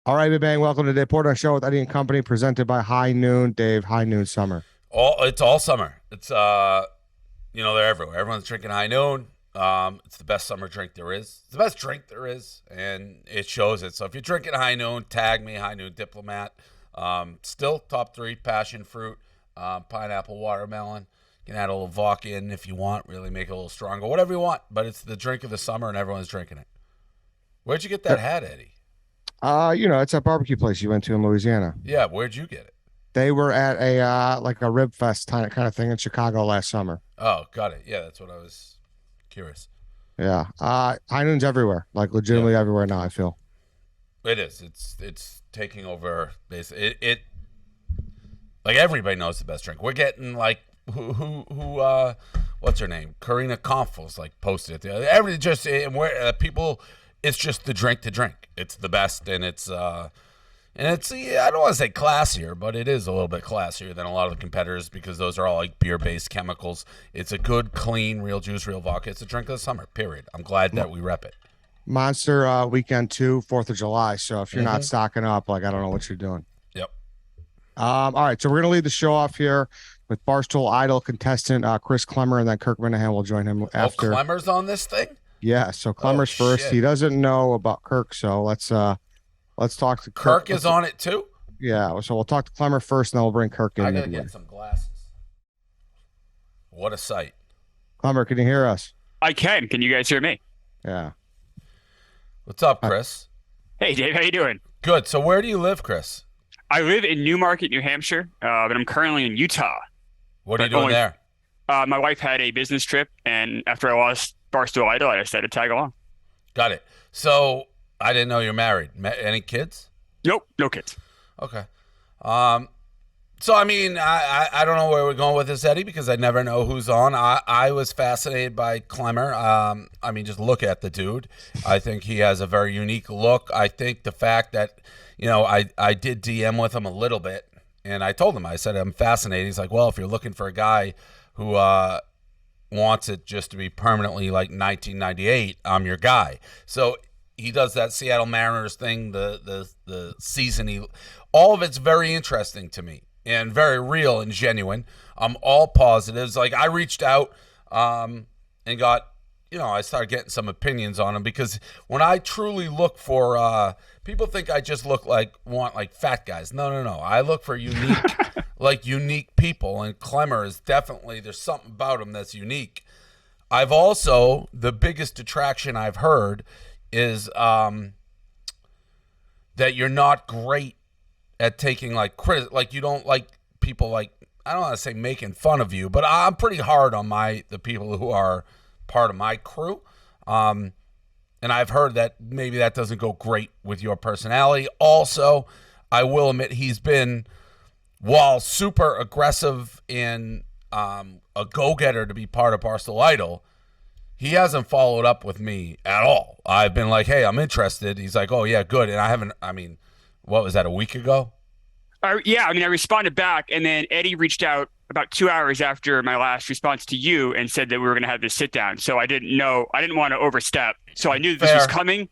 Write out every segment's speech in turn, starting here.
All right, Big Bang. Welcome to the Portnoy Show with Eddie and Company, presented by High Noon. Dave, High Noon Summer. It's all summer. It's they're everywhere. Everyone's drinking High Noon. It's the best summer drink there is. It's the best drink there is, and it shows it. So if you're drinking High Noon, tag me, High Noon Diplomat. Still top three: passion fruit, pineapple, watermelon. You can add a little vodka in if you want. Really make it a little stronger, whatever you want. But it's the drink of the summer, and everyone's drinking it. Where'd you get that hat, Eddie? It's a barbecue place you went to in Louisiana. Yeah, where'd you get it? They were at a like a rib fest kind of thing in Chicago last summer. Oh, got it. Yeah, that's what I was curious. Yeah. High Noon's everywhere, like legitimately everywhere now, I feel. It is. It's taking over. It like everybody knows the best drink. We're getting like who what's her name? Karina Kampfels like posted it. Every just where people. It's just the drink to drink. It's the best, and it's I don't want to say classier, but it is a little bit classier than a lot of the competitors because those are all like beer-based chemicals. It's a good, clean, real juice, real vodka. It's a drink of the summer, period. I'm glad that we rep it. Monster weekend too, 4th of July. So if you're not stocking up, like I don't know what you're doing. Yep. All right, so we're gonna lead the show off here with Barstool Idol contestant Chris Klemmer, and then Kirk Minihane will join him after. Oh, Klemmer's on this thing? Yeah, so Klemmer's first. Shit. He doesn't know about Kirk, so let's talk to Kirk. Kirk is on it too? Yeah, so we'll talk to Klemmer first, and then we'll bring Kirk in. I gotta get some glasses. What a sight. Klemmer, can you hear us? I can. Can you guys hear me? Yeah. What's up, Chris? Hey, Dave. How you doing? Good. So where do you live, Chris? I live in Newmarket, New Hampshire, but I'm currently in Utah. What are you doing there? My wife had a business trip, and after I lost Barstool Idol, I decided to tag along. Got it. So I didn't know you're married. Any kids? Nope, no kids. Okay. So I mean, I don't know where we're going with this, Eddie, because I never know who's on. I was fascinated by Klemmer. I mean, just look at the dude. I think he has a very unique look. I think the fact that, I did DM with him a little bit, and I told him, I said, I'm fascinated. He's like, well, if you're looking for a guy who wants it just to be permanently like 1998, I'm your guy. So he does that Seattle Mariners thing, the season. All of it's very interesting to me and very real and genuine. I'm all positives. Like I reached out and got, I started getting some opinions on him because when I truly look for, people think I just want fat guys. No. I look for unique, unique people, and Klemmer is definitely, there's something about him that's unique. I've also, the biggest attraction I've heard is that you're not great at taking you don't like people I don't want to say making fun of you, but I'm pretty hard on the people who are part of my crew. And I've heard that maybe that doesn't go great with your personality. Also, I will admit he's been, while super aggressive and a go-getter to be part of Barstool Idol, he hasn't followed up with me at all. I've been like, hey, I'm interested. He's like, oh, yeah, good. And what was that, a week ago? I responded back, and then Eddie reached out about 2 hours after my last response to you and said that we were going to have this sit down. So I didn't want to overstep. So I knew this was coming,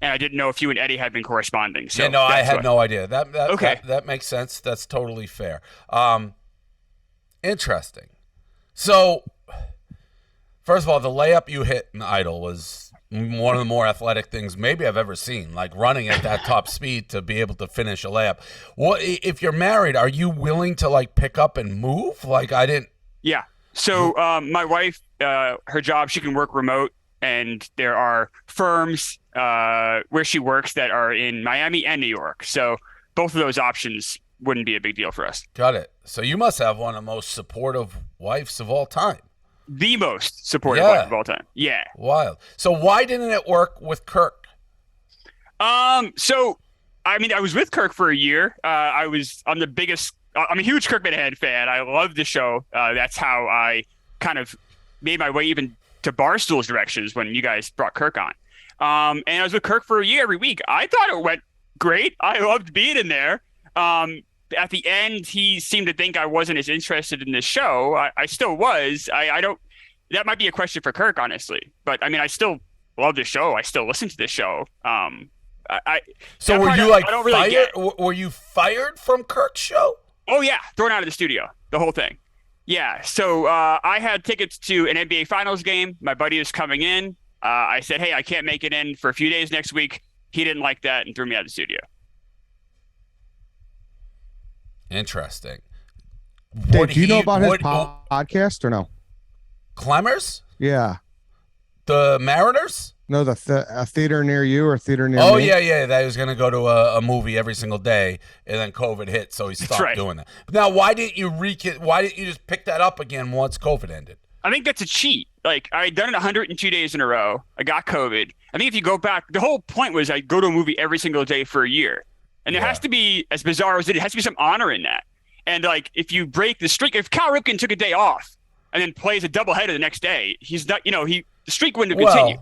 and I didn't know if you and Eddie had been corresponding. So yeah, I had no idea. Okay. That makes sense. That's totally fair. Interesting. So, first of all, the layup you hit in Idol was one of the more athletic things maybe I've ever seen, like running at that top speed to be able to finish a layup. What if you're married, are you willing to pick up and move? Yeah. So my wife, her job, she can work remote, and there are firms where she works that are in Miami and New York. So both of those options wouldn't be a big deal for us. Got it. So you must have one of the most supportive wives of all time. The most supportive wife of all time. Yeah. Wild. So why didn't it work with Kirk? I was with Kirk for a year. I'm a huge Kirk Minihane fan. I love the show. That's how I kind of made my way even to Barstool's directions when you guys brought Kirk on. And I was with Kirk for a year every week. I thought it went great. I loved being in there. At the end, he seemed to think I wasn't as interested in this show. I still was. That might be a question for Kirk, honestly. But I still love the show. I still listen to the show. So were you like fired? Were you fired from Kirk's show? Oh yeah, thrown out of the studio, the whole thing. Yeah. So I had tickets to an NBA Finals game. My buddy was coming in. I said, "Hey, I can't make it in for a few days next week." He didn't like that and threw me out of the studio. Interesting. Dave, do you know about his podcast or no? Klemmer's? Yeah. The Mariners? No, a theater near you or theater near me? Yeah. That he was going to go to a movie every single day, and then COVID hit, so he stopped doing that. Now, why didn't you just pick that up again once COVID ended? I think that's a cheat. Like, I had done it 102 days in a row. I got COVID. I think if you go back, the whole point was I go to a movie every single day for a year. And there has to be, as bizarre as it has to be some honor in that. And, like, if you break the streak, if Cal Ripken took a day off and then plays a doubleheader the next day, he's not, the streak wouldn't have continued.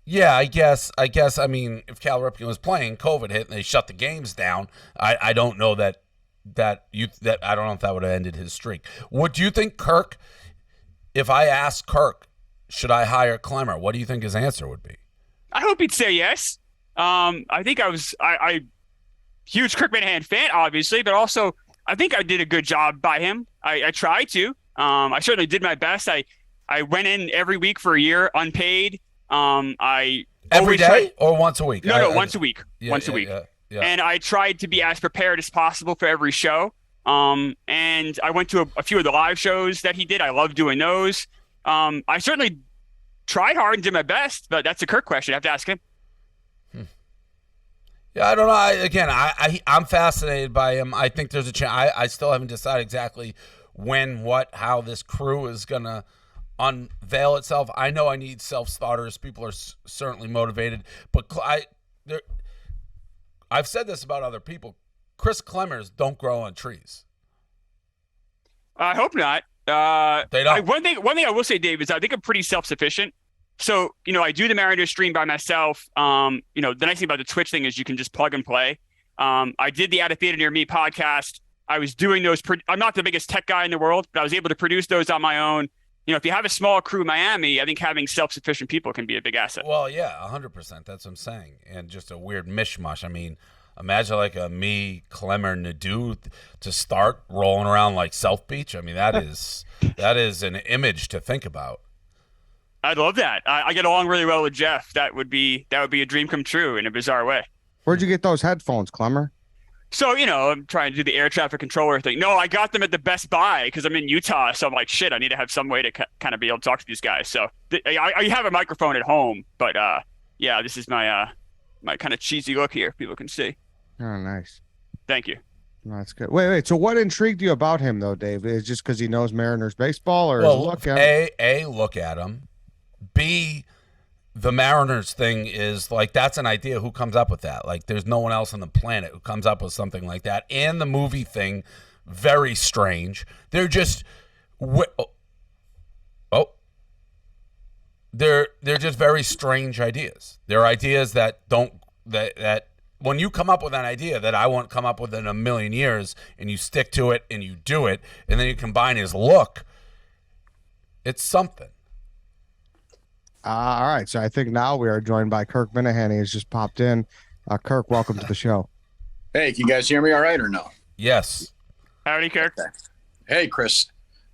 Yeah, I guess. I mean, if Cal Ripken was playing, COVID hit, and they shut the games down. I don't know that I don't know if that would have ended his streak. What do you think, Kirk? If I asked Kirk, should I hire Klemmer? What do you think his answer would be? I hope he'd say yes. I think I huge Kirk Minihane fan, obviously, but also I think I did a good job by him. I tried to. I certainly did my best. I went in every week for a year, unpaid. Every day or once a week? No, once a week. Once a week. Yeah. And I tried to be as prepared as possible for every show. And I went to a few of the live shows that he did. I love doing those. I certainly tried hard and did my best, but that's a Kirk question. I have to ask him. Yeah, I don't know. I'm fascinated by him. I think there's a chance. I still haven't decided exactly when, how this crew is going to unveil itself. I know I need self-starters. People are certainly motivated. But I've said this about other people. Chris Klemmers don't grow on trees. I hope not. They don't. One thing I will say, Dave, is I think I'm pretty self-sufficient. So, I do the Mariners stream by myself. The nice thing about the Twitch thing is you can just plug and play. I did the Out of Theater Near Me podcast. I was doing those. I'm not the biggest tech guy in the world, but I was able to produce those on my own. If you have a small crew in Miami, I think having self-sufficient people can be a big asset. Well, yeah, 100%. That's what I'm saying. And just a weird mishmash. I mean, imagine like a me, Klemmer, Nadeau to start rolling around like South Beach. I mean, that is an image to think about. I'd love that. I get along really well with Jeff. That would be a dream come true in a bizarre way. Where'd you get those headphones, Klemmer? So, I'm trying to do the air traffic controller thing. No, I got them at the Best Buy because I'm in Utah. So I'm like, shit, I need to have some way to kind of be able to talk to these guys. So I have a microphone at home, but yeah, this is my kind of cheesy look here. People can see. Oh, nice. Thank you. No, that's good. Wait. So what intrigued you about him, though, Dave? Is it just because he knows Mariners baseball, or look at him? Look at him. B, the Mariners thing is like, that's an idea. Who comes up with that? Like, there's no one else on the planet who comes up with something like that. And the movie thing, very strange. They're just, they're just very strange ideas. They're ideas that when you come up with an idea that I won't come up with in a million years, and you stick to it and you do it, and then you combine his look, it's something. All right, so I think now we are joined by Kirk Minihane. He's just popped in. Kirk, welcome to the show. Hey, can you guys hear me all right or no? Yes. Howdy, Kirk. Okay. Hey, Chris.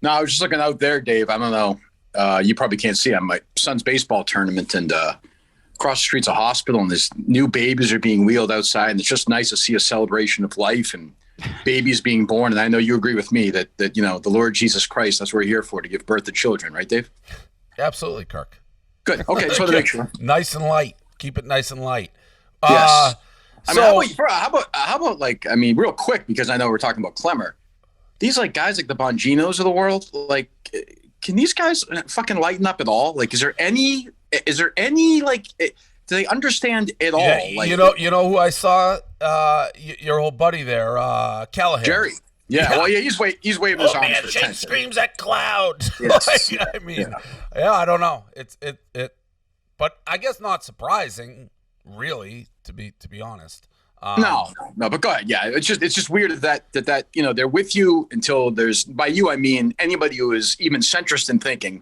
No, I was just looking out there, Dave. I don't know. You probably can't see. I'm my son's baseball tournament, and across the street's a hospital, and there's new babies are being wheeled outside, and it's just nice to see a celebration of life and babies being born. And I know you agree with me that the Lord Jesus Christ, that's what we're here for, to give birth to children, right, Dave? Absolutely, Kirk. Good. Okay, just want to make sure. Nice and light. Keep it nice and light. Yes. How about like, real quick, because I know we're talking about Klemmer. These like guys like the Bonginos of the world, like, can these guys fucking lighten up at all? Like, is there any like, do they understand at all? Like, you know who I saw? Your old buddy there, Callahan. Jerry. Yeah, well, he's waving his arms. Man, Shane screams at cloud. Yes. I don't know. But I guess not surprising, really, to be honest. No, but go ahead. Yeah, it's just weird that they're with you until there's, by you I mean anybody who is even centrist in thinking,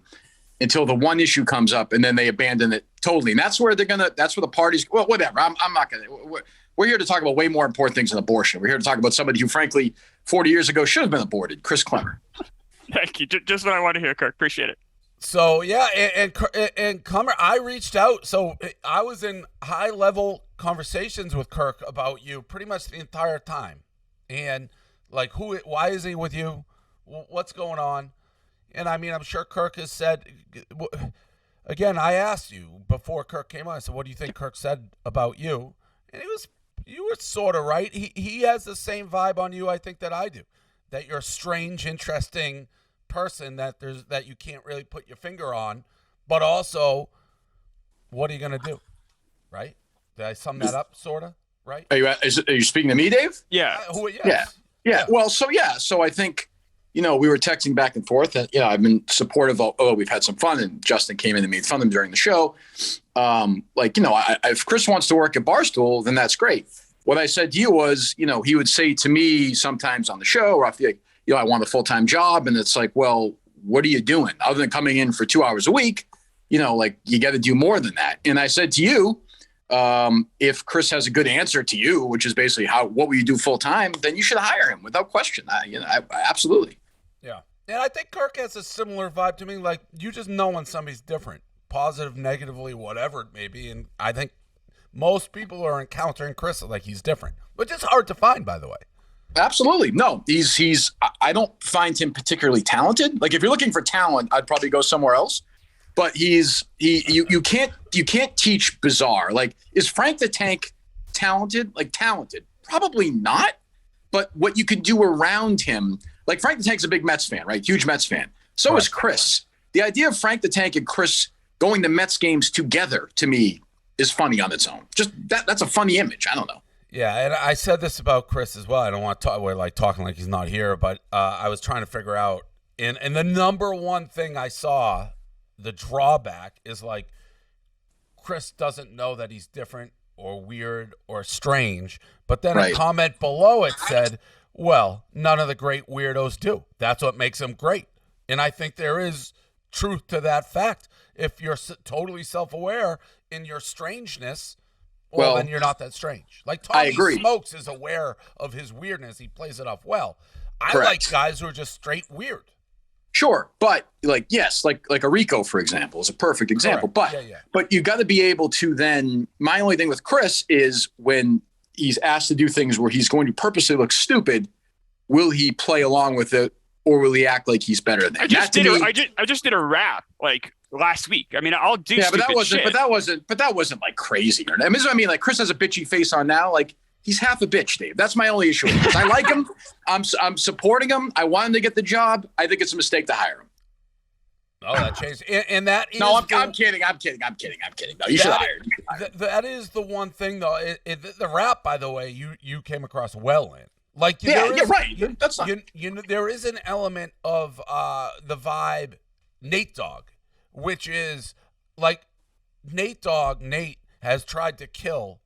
until the one issue comes up, and then they abandon it Totally. And that's where that's where the parties, well, whatever. I'm not going to, we're here to talk about way more important things than abortion. We're here to talk about somebody who, frankly, 40 years ago should have been aborted, Chris Klemmer. Thank you. Just what I want to hear, Kirk. Appreciate it. So, yeah, and Klemmer, I reached out. So I was in high-level conversations with Kirk about you pretty much the entire time. And, like, why is he with you? What's going on? And, I mean, I'm sure Kirk has said, again, I asked you before Kirk came on, I said, what do you think Kirk said about you? And you were sort of right. He has the same vibe on you, I think, that I do, that you're a strange, interesting person that you can't really put your finger on, but also, what are you going to do, right? Did I sum that up, sort of, right? Are you speaking to me, Dave? Yeah. Yes. Yeah. Well, so I think, we were texting back and forth, and I've been supportive. Although we've had some fun, and Justin came in and made fun of him during the show. If Chris wants to work at Barstool, then that's great. What I said to you was, he would say to me sometimes on the show, or I feel like, I want a full-time job, and it's like, well, what are you doing other than coming in for 2 hours a week? You got to do more than that. And I said to you, if Chris has a good answer to you, which is basically what will you do full time, then you should hire him without question. Absolutely. Yeah. And I think Kirk has a similar vibe to me. Like, you just know when somebody's different, positive, negatively, whatever it may be. And I think most people are encountering Chris like he's different, which is hard to find, by the way. Absolutely. No, I don't find him particularly talented. Like, if you're looking for talent, I'd probably go somewhere else. But you can't teach bizarre. Like, is Frank the Tank talented? Like, talented? Probably not. But what you can do around him, like, Frank the Tank's a big Mets fan, right? Huge Mets fan. So is Chris. The idea of Frank the Tank and Chris going to Mets games together, to me, is funny on its own. Just that's a funny image. I don't know. Yeah, and I said this about Chris as well. I don't want to talk. We're like talking like he's not here, but I was trying to figure out. And the number one thing I saw, the drawback is, like, Chris doesn't know that he's different or weird or strange. But then a comment below it said, well, none of the great weirdos do. That's what makes them great. And I think there is truth to that fact. If you're totally self-aware in your strangeness, well, then you're not that strange. Like, Tommy Smokes is aware of his weirdness. He plays it off well. I like guys who are just straight weird. Sure, but like a Rico, for example, is a perfect example. Correct. But you got to be able to then. My only thing with Chris is when he's asked to do things where he's going to purposely look stupid, will he play along with it, or will he act like he's better than? I just did a rap like last week. I mean, I'll do. Yeah, but that wasn't like crazy. I mean, like, Chris has a bitchy face on now. Like, he's half a bitch, Dave. That's my only issue with Chris. I like him. I'm supporting him. I want him to get the job. I think it's a mistake to hire him. Oh, that changed. And that is no, I'm kidding. I'm kidding. No, you should hire him. That is the one thing, though. The rap, by the way, you came across well in. Like, right. That's not. There is an element of the vibe Nate Dogg, which is like Nate has tried to kill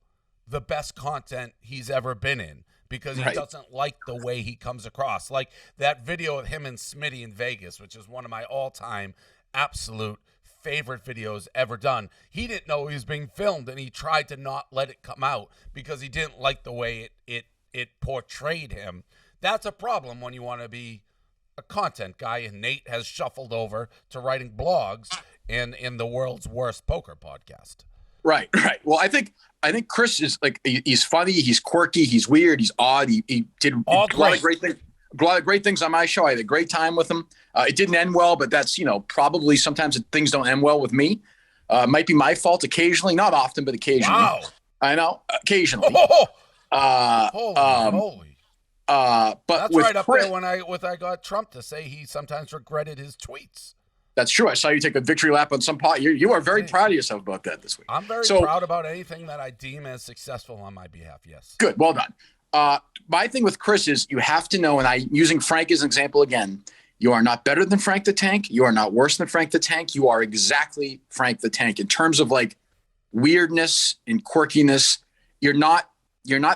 the best content he's ever been in because he doesn't like the way he comes across. Like that video of him and Smitty in Vegas, which is one of my all-time absolute favorite videos ever done. He didn't know he was being filmed, and he tried to not let it come out because he didn't like the way it portrayed him. That's a problem when you want to be a content guy, and Nate has shuffled over to writing blogs and in the world's worst poker podcast. Right. Well, I think Chris is like, he's funny, he's quirky, he's weird, he's odd. He did a lot of great things on my show. I had a great time with him. It didn't end well, but that's, probably sometimes things don't end well with me. Might be my fault occasionally, not often, but occasionally. Wow. I know, occasionally. Holy. But that's right up Chris, there when I got Trump to say he sometimes regretted his tweets. That's true. I saw you take a victory lap on some pot. You are very proud of yourself about that this week. I'm very proud about anything that I deem as successful on my behalf. Yes. Good. Well done. My thing with Chris is you have to know, and using Frank as an example again, you are not better than Frank the Tank. You are not worse than Frank the Tank. You are exactly Frank the Tank in terms of like weirdness and quirkiness. You're not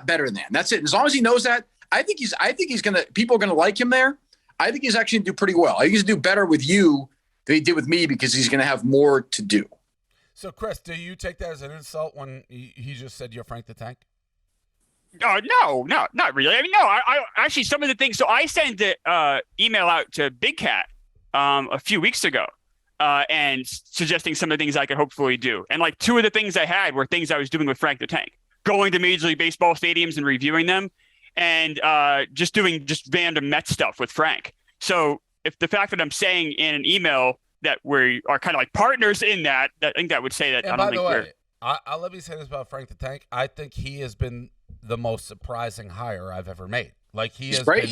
better than. That's it. As long as he knows that, I think people are gonna like him there. I think he's actually gonna do pretty well. I think he's gonna do better with you than he did with me because he's gonna have more to do. So, Chris, do you take that as an insult when he just said you're Frank the Tank? No, not really. I mean, no, I actually, some of the things. So I sent the email out to Big Cat a few weeks ago, and suggesting some of the things I could hopefully do. And like two of the things I had were things I was doing with Frank the Tank, going to Major League Baseball stadiums and reviewing them, and just doing just random Mets stuff with Frank. So if the fact that I'm saying in an email that we are kind of like partners in that, I think that would say that. And I by don't the think way, I'll let me say this about Frank the Tank. I think he has been the most surprising hire I've ever made. Like he's been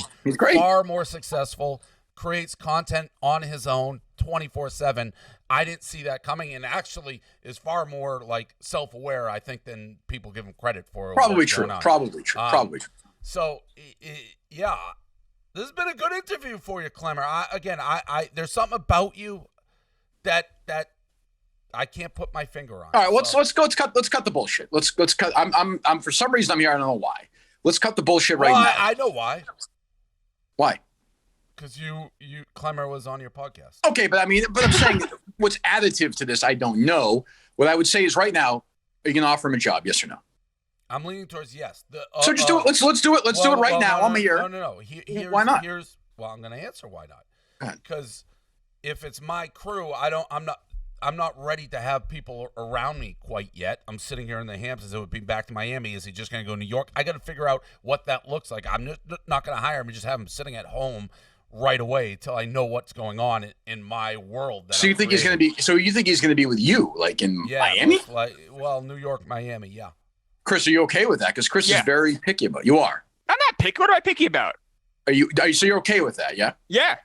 far more successful, creates content on his own 24/7. I didn't see that coming, and actually is far more like self-aware, I think, than people give him credit for. Probably true. Probably true. So, yeah, this has been a good interview for you, Klemmer. I there's something about you that I can't put my finger on. All right, let's cut the bullshit. Let's cut. I'm for some reason I'm here. I don't know why. Let's cut the bullshit right now. I know why. Why? Because you Klemmer was on your podcast. Okay, but I'm saying what's additive to this, I don't know. What I would say is right now, are you going to offer him a job? Yes or no? I'm leaning towards yes. So just do it. Let's do it. Let's do it right now. I'm here. No. Why not? Well, I'm going to answer why not. Because if it's my crew, I'm not ready to have people around me quite yet. I'm sitting here in the Hamptons. It would be back to Miami. Is he just going to go to New York? I got to figure out what that looks like. I'm not going to hire him and just have him sitting at home right away till I know what's going on in my world. So you think he's going to be? So you think he's going to be with you, like in Miami? New York, Miami, yeah. Chris, are you okay with that? Because Chris is very picky about. You are. I'm not picky. What am I picky about? Are you? So you're okay with that? Yeah. Yeah.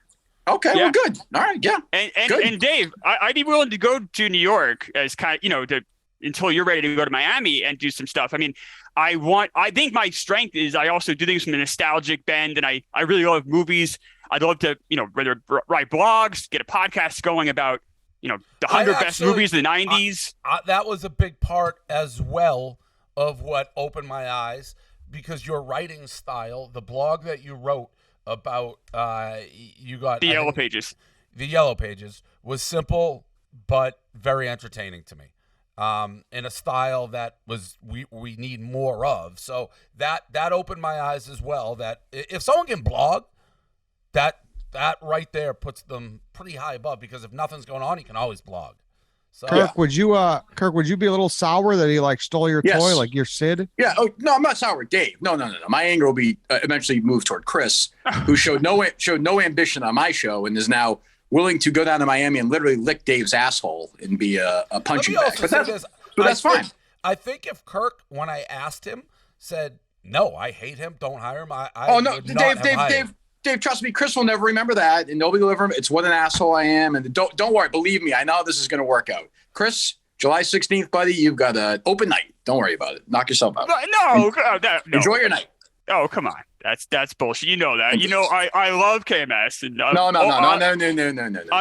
Okay. Yeah. Well, good. All right. Yeah. And Dave, I'd be willing to go to New York as kind of, until you're ready to go to Miami and do some stuff. I mean, I think my strength is I also do things from a nostalgic bend, and I really love movies. I'd love to, whether write blogs, get a podcast going about, the 100 best movies of the 90s. That was a big part as well of what opened my eyes, because your writing style, the blog that you wrote about, you got the Yellow Pages. The Yellow Pages was simple but very entertaining to me, in a style that we need more of. So that opened my eyes as well. That if someone can blog, that right there puts them pretty high above, because if nothing's going on, you can always blog. So, Kirk, would you be a little sour that he stole your toy, like your Sid? Yeah. Oh no, I'm not sour, Dave. No. My anger will be eventually moved toward Chris, who showed no ambition on my show and is now willing to go down to Miami and literally lick Dave's asshole and be a punching bag. But that's fine. I think if Kirk, when I asked him, said no, I hate him, don't hire him. Dave, trust me, Chris will never remember that, and nobody will ever. It's what an asshole I am, and don't worry, believe me, I know this is going to work out. Chris, July 16th, buddy, you've got an open night. Don't worry about it. Knock yourself out. No. Enjoy your night. Oh, come on, that's bullshit. You know that. I love KMS. And no.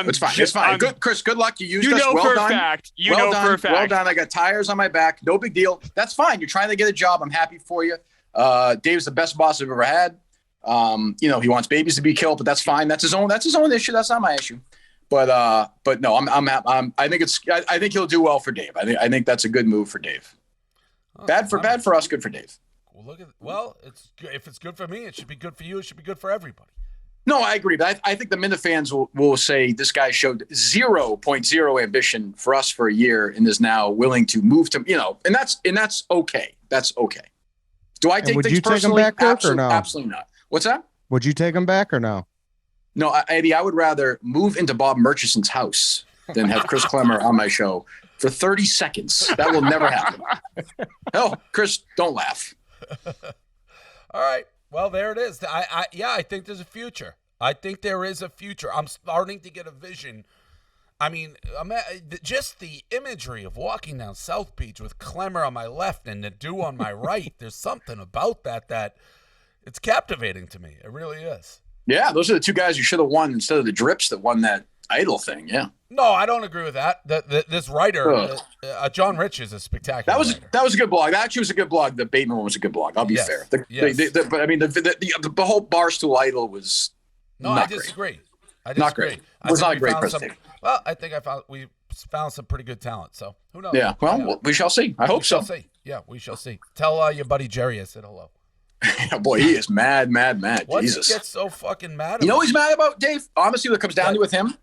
It's fine. Good, Chris. Good luck. You used us. Well done. For a fact. Well done. I got tires on my back. No big deal. That's fine. You're trying to get a job. I'm happy for you. Dave's the best boss I've ever had. He wants babies to be killed, but that's fine. That's his own issue. That's not my issue. But no, I think he'll do well for Dave. I think that's a good move for Dave. Bad for us, good for Dave. If it's good for me, it should be good for you. It should be good for everybody. No, I agree. But I think the Minna fans will say this guy showed 0.0 ambition for us for a year and is now willing to move to, and that's okay. That's okay. Do I take things personally? Would you take him back, Kirk, or no? Absolutely not. What's that? Would you take him back or no? No, Eddie, I would rather move into Bob Murchison's house than have Chris Klemmer on my show for 30 seconds. That will never happen. Hell, Chris, don't laugh. All right. Well, there it is. I think there's a future. I think there is a future. I'm starting to get a vision. I mean, just the imagery of walking down South Beach with Klemmer on my left and Nadeau on my right. There's something about that it's captivating to me. It really is. Yeah, those are the two guys you should have won instead of the Drips that won that Idol thing. Yeah. No, I don't agree with that. This writer, John Rich, is a spectacular writer. That was a good blog. That actually was a good blog. The Bateman one was a good blog. I'll be fair. But I mean, the whole Barstool Idol was. No, I disagree. Not great. It was not a great presentation. I think we found some pretty good talent. So who knows? Yeah. Well, we shall see. I hope we shall so. see. Yeah, we shall see. Tell your buddy Jerry I said hello. Boy, he is mad. What Jesus. he gets so fucking mad about? You know what he's mad about, Dave? Honestly, what comes down to with him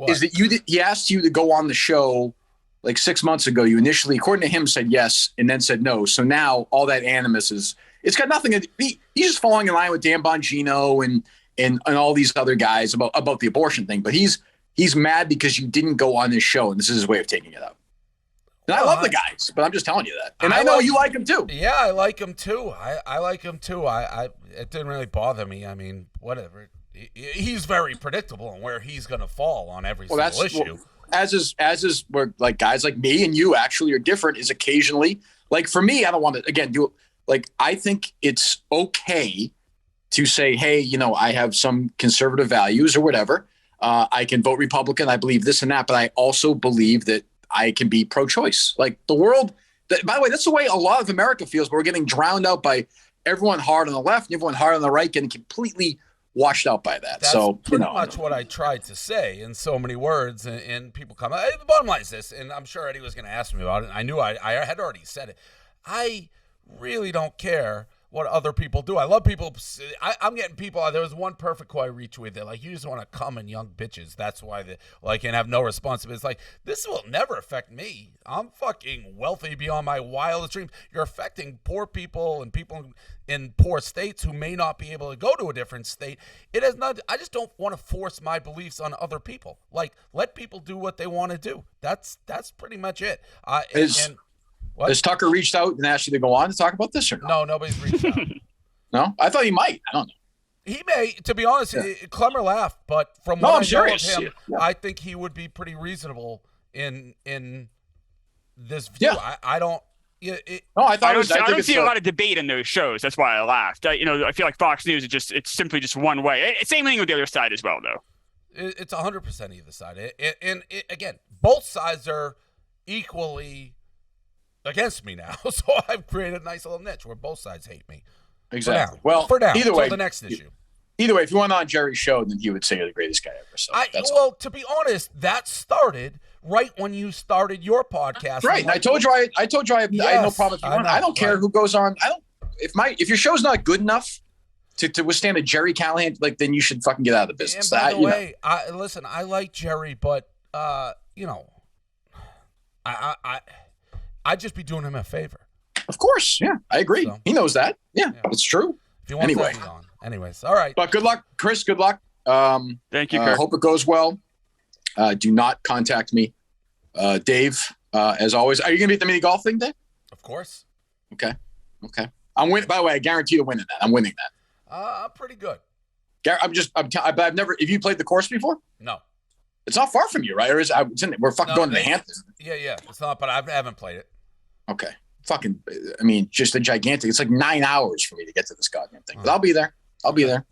is that he asked you to go on the show like 6 months ago. You initially, according to him, said yes and then said no. So now all that animus it's got nothing. He's just falling in line with Dan Bongino and all these other guys about the abortion thing. But he's mad because you didn't go on this show, and this is his way of taking it out. And I love the guys, but I'm just telling you that. And I know you like him too. Yeah, I like him too. I like him too. It didn't really bother me. I mean, whatever. He's very predictable on where he's going to fall on every single issue. As is where like guys like me and you actually are different is occasionally, like for me, I don't want to again do like I think it's okay to say, hey, you know, I have some conservative values or whatever. I can vote Republican. I believe this and that, but I also believe that I can be pro-choice. Like the world, by the way, that's the way a lot of America feels, but we're getting drowned out by everyone hard on the left and everyone hard on the right, getting completely washed out by that. That's so pretty much what I tried to say in so many words, and people come. The bottom line is this, and I'm sure Eddie was going to ask me about it. And I knew I had already said it. I really don't care what other people do. I love people. I'm getting people. There was one perfect quote I retweeted that like, you just want to come in young bitches. That's why and have no responsibility. It's like, this will never affect me. I'm fucking wealthy beyond my wildest dreams. You're affecting poor people and people in poor states who may not be able to go to a different state. It has not. I just don't want to force my beliefs on other people. Like, let people do what they want to do. That's pretty much it. What? Has Tucker reached out and asked you to go on to talk about this or no? No, nobody's reached out. No? I thought he might. I don't know. He may, to be honest, Klemmer laughed, but from what I know of him, I think he would be pretty reasonable in this view. Yeah. I don't. I don't see a lot of debate in those shows. That's why I laughed. I feel like Fox News it's simply just one way. Same thing with the other side as well, though. It's 100% either side. Again, both sides are equally against me now, so I've created a nice little niche where both sides hate me. Exactly. For now, either way, the next issue. Either way, if you went on Jerry's show, then he would say you're the greatest guy ever. So to be honest, that started right when you started your podcast. Right. And I told you I had no problem. I don't care who goes on. If your show's not good enough to withstand a Jerry Callahan, like then you should fucking get out of the business. And by the way, listen, I like Jerry, but I'd just be doing him a favor. Of course, yeah, I agree. So, he knows that. Yeah, it's true. If you want to be on. Anyways, all right. But good luck, Chris. Good luck. Thank you, Kirk. Hope it goes well. Do not contact me. Dave, as always. Are you going to be at the mini golf thing, Dave? Of course. Okay. I'm winning. By the way, I guarantee you winning that. I'm winning that. I'm pretty good. I've never. Have you played the course before? No. It's not far from you, right? Or is it? We're fucking going to the Hamptons. Yeah. It's not, but I haven't played it. Okay. Fucking, I mean, just a gigantic. It's like 9 hours for me to get to this goddamn thing. But I'll be there. I'll be there.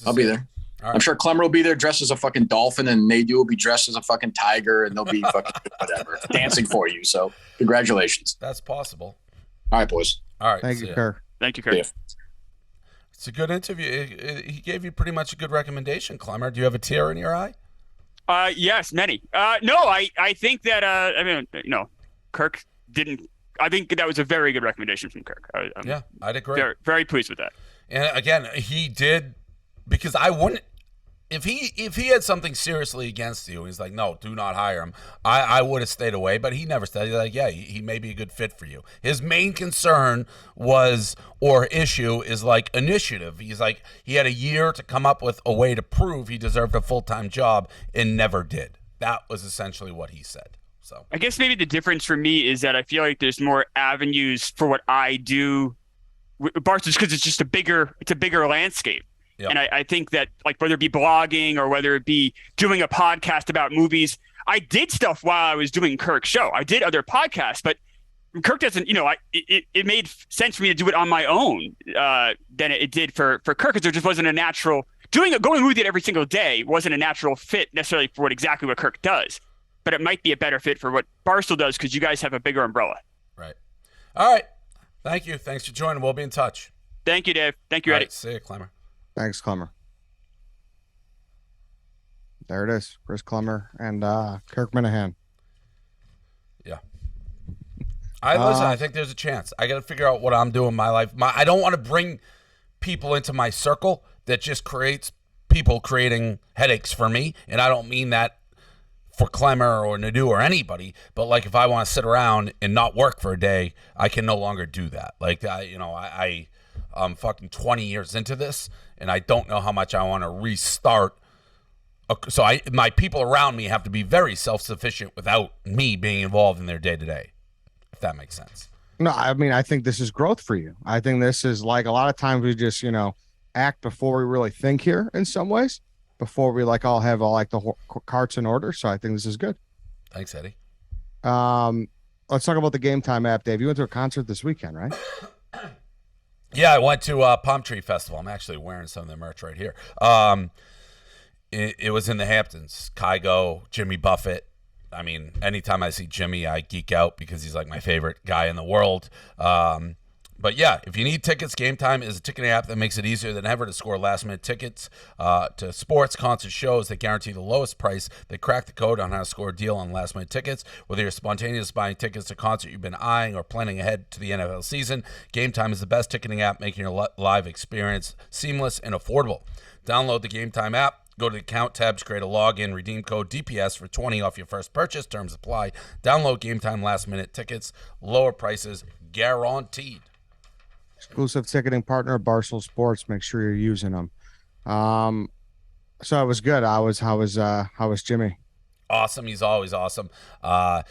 I'll be there. Right. I'm sure Klemmer will be there dressed as a fucking dolphin, and Nadu will be dressed as a fucking tiger, and they'll be fucking whatever dancing for you. So congratulations. That's possible. All right, boys. All right. Thank you, Kirk. Thank you, Kirk. Yeah. It's a good interview. He gave you pretty much a good recommendation, Klemmer. Do you have a tear in your eye? Yes, many. No, I think that Kirk didn't. I think that was a very good recommendation from Kirk. I'd agree. Very, very pleased with that. And again, he did, because I wouldn't. If he had something seriously against you, he's like, no, do not hire him. I would have stayed away, but he never said. He's like, yeah, he may be a good fit for you. His main concern issue is like initiative. He's like, he had a year to come up with a way to prove he deserved a full-time job and never did. That was essentially what he said. So I guess maybe the difference for me is that I feel like there's more avenues for what I do with Barstool, because it's a bigger landscape. Yep. And I think that, like, whether it be blogging or whether it be doing a podcast about movies, I did stuff while I was doing Kirk's show. I did other podcasts, but Kirk doesn't, it made sense for me to do it on my own than it did for Kirk, because there just wasn't a natural, going to movie theater every single day wasn't a natural fit necessarily for exactly what Kirk does. But it might be a better fit for what Barstool does, because you guys have a bigger umbrella. Right. All right. Thank you. Thanks for joining. We'll be in touch. Thank you, Dave. Thank you, Eddie. Right, see you, Klemmer. Thanks, Klemmer. There it is. Chris Klemmer and Kirk Minihane. Yeah. I think there's a chance. I got to figure out what I'm doing in my life. I don't want to bring people into my circle that just creates people creating headaches for me. And I don't mean that for Klemmer or Nadu or anybody, but like if I want to sit around and not work for a day, I can no longer do that. Like, I'm fucking 20 years into this, and I don't know how much I want to restart. So my people around me have to be very self-sufficient without me being involved in their day-to-day, if that makes sense. No, I mean, I think this is growth for you. I think this is like a lot of times we just, act before we really think here in some ways, before we all have all the carts in order. So I think this is good. Thanks, Eddie. Let's talk about the Game Time app, Dave. You went to a concert this weekend, right? Yeah, I went to Palm Tree Festival. I'm actually wearing some of their merch right here. It was in the Hamptons. Kygo, Jimmy Buffett. I mean, anytime I see Jimmy, I geek out because he's like my favorite guy in the world. But yeah, if you need tickets, Game Time is a ticketing app that makes it easier than ever to score last-minute tickets to sports, concert shows that guarantee the lowest price. They crack the code on how to score a deal on last-minute tickets. Whether you're spontaneous buying tickets to a concert you've been eyeing or planning ahead to the NFL season, Game Time is the best ticketing app, making your live experience seamless and affordable. Download the Game Time app. Go to the account tabs, create a login, redeem code DPS for 20 off your first purchase. Terms apply. Download Game Time last-minute tickets. Lower prices guaranteed. Exclusive ticketing partner, Barstool Sports. Make sure you're using them. So it was good. How was Jimmy? Awesome. He's always awesome. The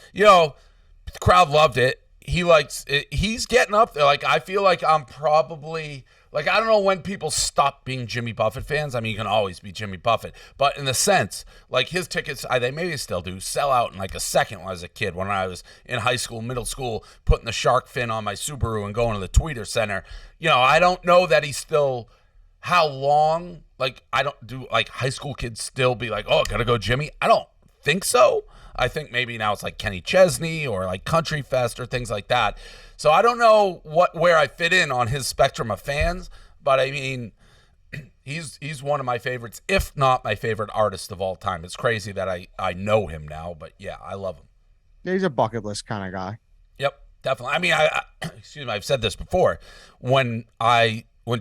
crowd loved it. He likes it. He's getting up there. Like, I feel like I'm probably I don't know when people stop being Jimmy Buffett fans. I mean, you can always be Jimmy Buffett, but in the sense, his tickets, they maybe still do, sell out in a second when I was a kid. When I was in high school, middle school, putting the shark fin on my Subaru and going to the Tweeter Center. I don't know that he's still, how long, I don't do, high school kids still be like, oh, gotta go Jimmy. I don't think so. I think maybe now it's Kenny Chesney or Country Fest or things like that. So I don't know where I fit in on his spectrum of fans, but I mean, he's one of my favorites, if not my favorite artist of all time. It's crazy that I know him now, but yeah, I love him. Yeah, he's a bucket list kind of guy. Yep, definitely. I mean, excuse me, I've said this before. When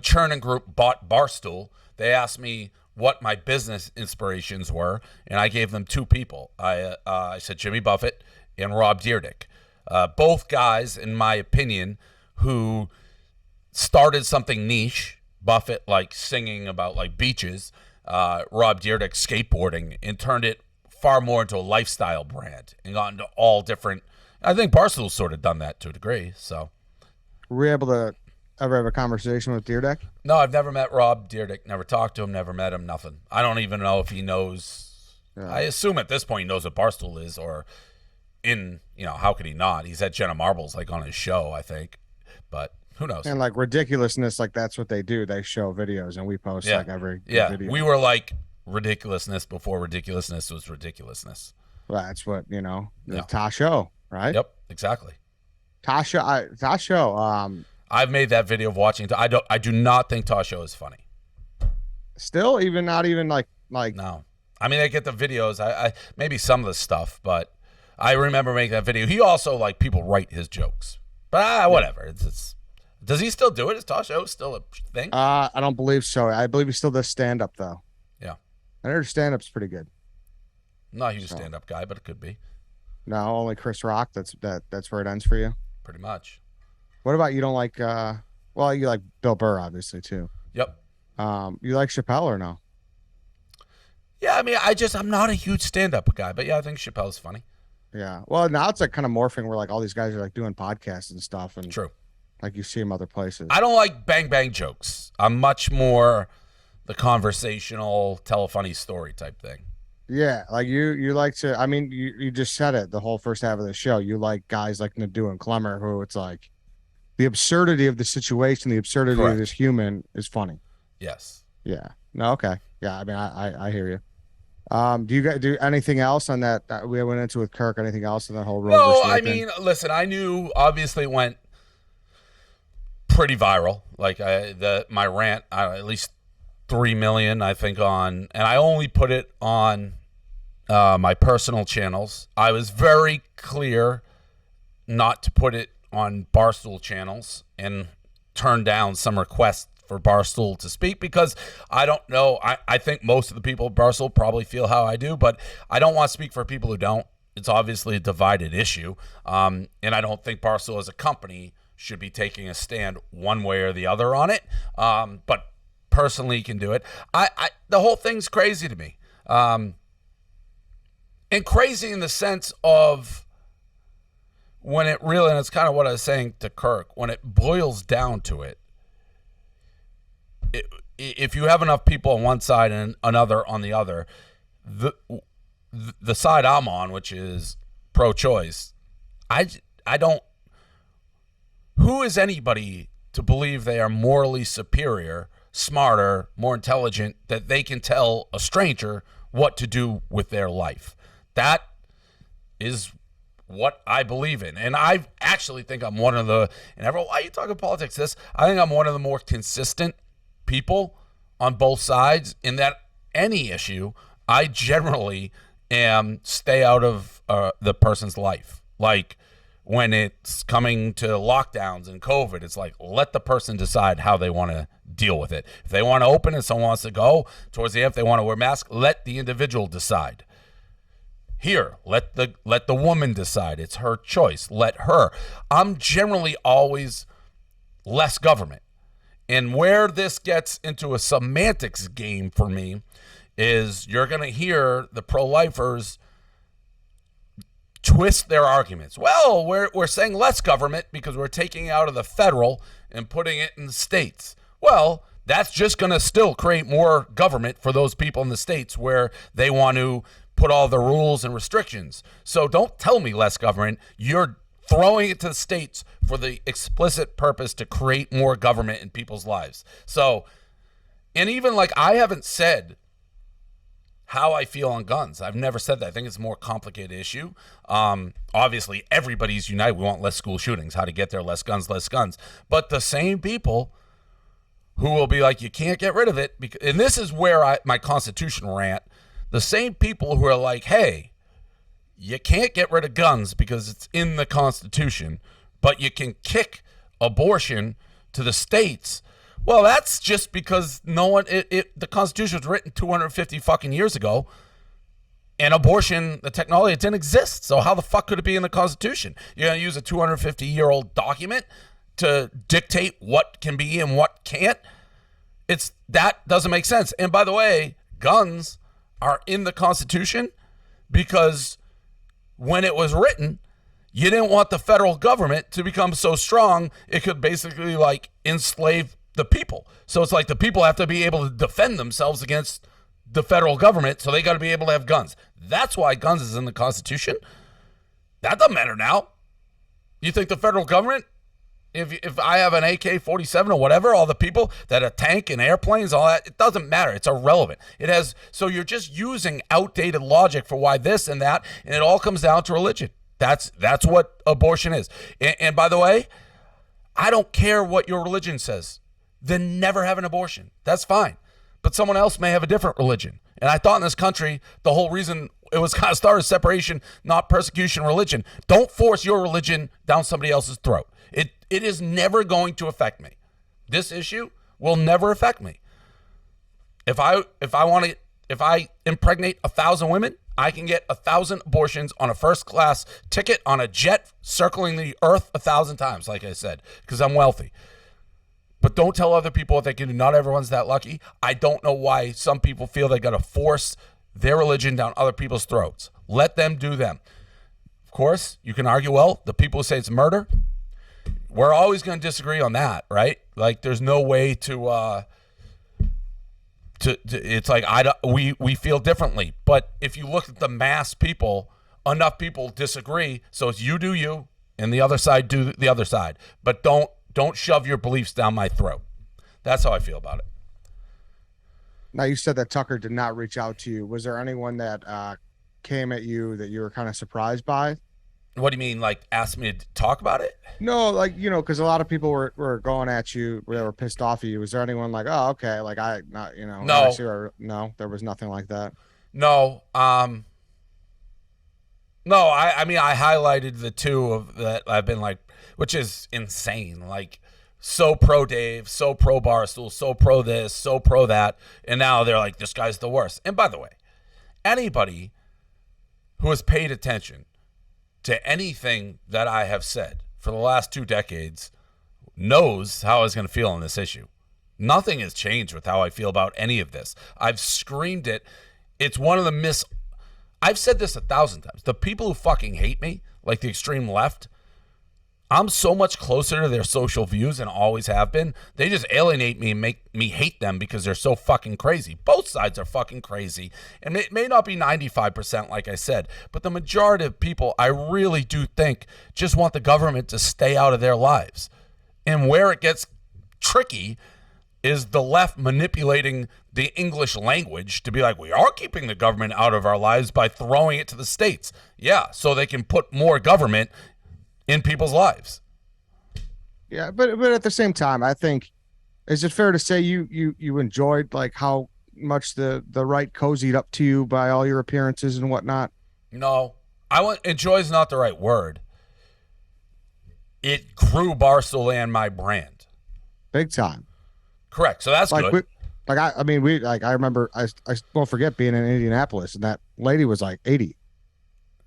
Churn and Group bought Barstool, they asked me what my business inspirations were, and I gave them two people. I said Jimmy Buffett and Rob Dyrdek. Both guys, in my opinion, who started something niche. Buffett singing about beaches, Rob Dyrdek skateboarding, and turned it far more into a lifestyle brand and got into all different. I think Barstool's sort of done that to a degree. So, were you able to ever have a conversation with Dyrdek? No, I've never met Rob Dyrdek. Never talked to him. Never met him. Nothing. I don't even know if he knows. Yeah. I assume at this point he knows what Barstool is, or how could he not? He's had Jenna Marbles on his show, I think, but who knows? And ridiculousness, that's what they do. They show videos, and we post every video. We were ridiculousness before ridiculousness was ridiculousness. Well, that's what Tasho, right? Yep, exactly. Tasho. I've made that video of watching. I do not think Tasho is funny. Still, not even No. I mean, I get the videos. I maybe some of the stuff, but I remember making that video. He also people write his jokes, but whatever. It's does he still do it? Is Tasho still a thing? I don't believe so. I believe he still does stand up though. Yeah, I heard stand up's pretty good. Not a huge stand up guy, but it could be. No, only Chris Rock. That's where it ends for you. Pretty much. What about you? Don't like? Well, you like Bill Burr, obviously too. Yep. You like Chappelle or no? Yeah, I mean, I'm not a huge stand-up guy, but yeah, I think Chappelle's funny. Yeah. Well, now it's kind of morphing where all these guys are doing podcasts and stuff, and true. You see them other places. I don't like bang jokes. I'm much more the conversational, tell a funny story type thing. Yeah, you like to. I mean, you just said it. The whole first half of the show, you like guys like Nadu and Klemmer, who it's the absurdity of the situation, the absurdity Correct. of this human is funny. Yes. Yeah. No. Okay. Yeah. I mean, I hear you. Do you guys do anything else on that we went into with Kirk? Anything else in that whole road? No, I mean, listen, I knew obviously it went pretty viral. My rant, at least 3 million, I think, and I only put it on my personal channels. I was very clear not to put it on Barstool channels and turn down some requests for Barstool to speak, because I don't know. I think most of the people at Barstool probably feel how I do, but I don't want to speak for people who don't. It's obviously a divided issue. And I don't think Barstool as a company should be taking a stand one way or the other on it. But personally can do it. The whole thing's crazy to me. And crazy in the sense of when it really, and it's kind of what I was saying to Kirk, when it boils down to it, if you have enough people on one side and another on the other, the side I'm on, which is pro-choice, I don't, who is anybody to believe they are morally superior, smarter, more intelligent, that they can tell a stranger what to do with their life? That is what I believe in. And I actually think I'm one of the, and everyone, why are you talking politics? I think I'm one of the more consistent people on both sides, in that any issue, I generally stay out of the person's life. Like when it's coming to lockdowns and COVID, it's like, let the person decide how they want to deal with it. If they want to open and someone wants to go towards the end, if they want to wear masks, let the individual decide. Here, let the woman decide. It's her choice. Let her. I'm generally always less government. And where this gets into a semantics game for me is you're going to hear the pro-lifers twist their arguments. Well, we're saying less government because we're taking it out of the federal and putting it in the states. Well, that's just going to still create more government for those people in the states where they want to put all the rules and restrictions. So don't tell me less government. You're throwing it to the states for the explicit purpose to create more government in people's lives. So, and even like, I haven't said how I feel on guns. I've never said that. I think it's a more complicated issue. Obviously, everybody's united. We want less school shootings. How to get there, less guns, less guns. But the same people who will be like, you can't get rid of it, because, and this is where my Constitution rant, the same people who are like, hey, you can't get rid of guns because it's in the Constitution, but you can kick abortion to the states. Well, that's just because the Constitution was written 250 fucking years ago, and abortion, the technology, it didn't exist. So how the fuck could it be in the Constitution? You're going to use a 250-year-old document to dictate what can be and what can't? That doesn't make sense. And by the way, guns are in the Constitution because when it was written, you didn't want the federal government to become so strong it could basically like enslave the people. So it's like the people have to be able to defend themselves against the federal government, so they got to be able to have guns. That's why guns is in the Constitution. That doesn't matter now. You think the federal government, if I have an AK-47 or whatever, all the people that a tank and airplanes, all that, it doesn't matter. It's irrelevant. So you're just using outdated logic for why this and that, and it all comes down to religion. That's what abortion is. And by the way, I don't care what your religion says. Then never have an abortion. That's fine. But someone else may have a different religion. And I thought in this country, the whole reason it was kind of started separation, not persecution, religion. Don't force your religion down somebody else's throat. It is never going to affect me. This issue will never affect me. If I impregnate 1,000 women, I can get 1,000 abortions on a first-class ticket on a jet circling the earth 1,000 times, like I said, because I'm wealthy. But don't tell other people what they can do. Not everyone's that lucky. I don't know why some people feel they got to force their religion down other people's throats. Let them do them. Of course, you can argue, well, the people who say it's murder, we're always going to disagree on that, right? Like, there's no way to it's like we feel differently. But if you look at the mass people, enough people disagree. So it's you do you, and the other side do the other side. But don't shove your beliefs down my throat. That's how I feel about it. Now, you said that Tucker did not reach out to you. Was there anyone that came at you that you were kind of surprised by? What do you mean, like ask me to talk about it? No, like, because a lot of people were going at you. They were pissed off at you. Was there anyone like, oh, okay, like No. No, there was nothing like that. No. No, I mean, I highlighted the two of that I've been like, which is insane. Like, so pro Dave, so pro Barstool, so pro this, so pro that. And now they're like, this guy's the worst. And by the way, anybody who has paid attention to anything that I have said for the last 2 decades knows how I was going to feel on this issue. Nothing has changed with how I feel about any of this. I've screamed it. It's one of the I've said this 1,000 times. The people who fucking hate me, like the extreme left, I'm so much closer to their social views and always have been. They just alienate me and make me hate them because they're so fucking crazy. Both sides are fucking crazy. And it may not be 95%, like I said, but the majority of people, I really do think, just want the government to stay out of their lives. And where it gets tricky is the left manipulating the English language to be like, we are keeping the government out of our lives by throwing it to the states. Yeah, so they can put more government in people's lives. Yeah, but at the same time, I think, is it fair to say you enjoyed like how much the right cozied up to you by all your appearances and whatnot? No, enjoy is not the right word. It grew Barstool and my brand. Big time. Correct. So that's like good. I remember I won't forget being in Indianapolis and that lady was like 80.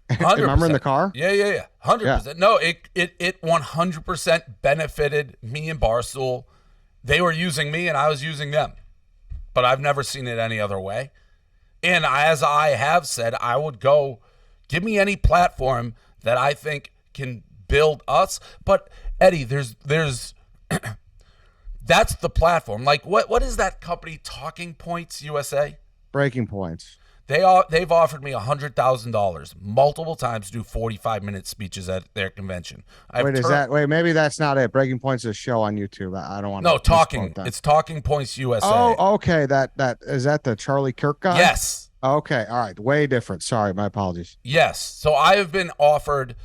100%. Remember in the car? Yeah. 100%. Yeah. No, it 100% benefited me and Barstool. They were using me and I was using them. But I've never seen it any other way. And as I have said, I would go, give me any platform that I think can build us. But Eddie, there's that's the platform. Like what is that company, Talking Points USA? Breaking Points. They've offered me $100,000 multiple times to do 45-minute speeches at their convention. Maybe that's not it. Breaking Points is a show on YouTube. I don't want to. No, it's Talking Points USA. Oh, okay. That is that the Charlie Kirk guy? Yes. Okay. All right. Way different. Sorry, my apologies. Yes. So I have been offered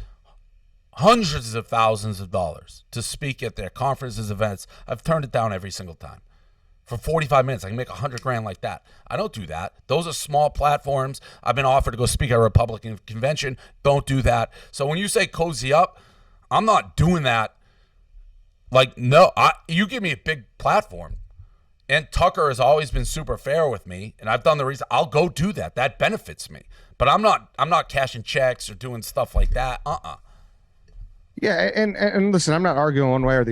hundreds of thousands of dollars to speak at their conferences, events. I've turned it down every single time. For 45 minutes, I can make $100,000 like that. I don't do that. Those are small platforms. I've been offered to go speak at a Republican convention. Don't do that. So when you say cozy up, I'm not doing that. Like, no, you give me a big platform. And Tucker has always been super fair with me, and I've done the reason. I'll go do that. That benefits me. But I'm not cashing checks or doing stuff like that. Yeah, and listen, I'm not arguing one way or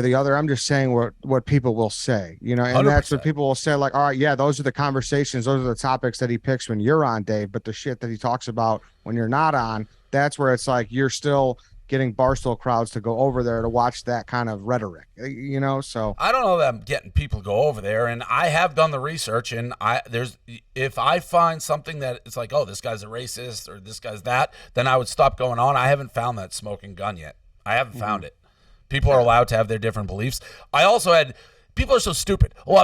the other. I'm just saying what people will say, and 100%. That's what people will say. Like, all right, yeah, those are the conversations, those are the topics that he picks when you're on, Dave. But the shit that he talks about when you're not on, that's where it's like you're still getting Barstool crowds to go over there to watch that kind of rhetoric, So I don't know that I'm getting people to go over there, and I have done the research, and if I find something that it's like, oh, this guy's a racist or this guy's that, then I would stop going on. I haven't found that smoking gun yet. I haven't found it. People are allowed to have their different beliefs. I also had people are so stupid. I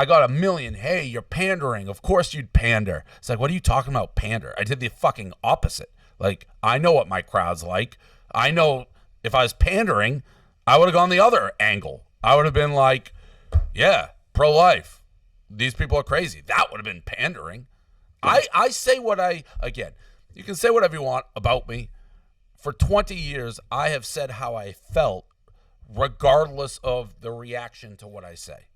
got 1 million. Hey, you're pandering. Of course you'd pander. It's like, what are you talking about, pander? I did the fucking opposite. Like, I know what my crowd's like. I know if I was pandering, I would have gone the other angle. I would have been like, yeah, pro-life. These people are crazy. That would have been pandering. I say again, you can say whatever you want about me. For 20 years, I have said how I felt regardless of the reaction to what I say.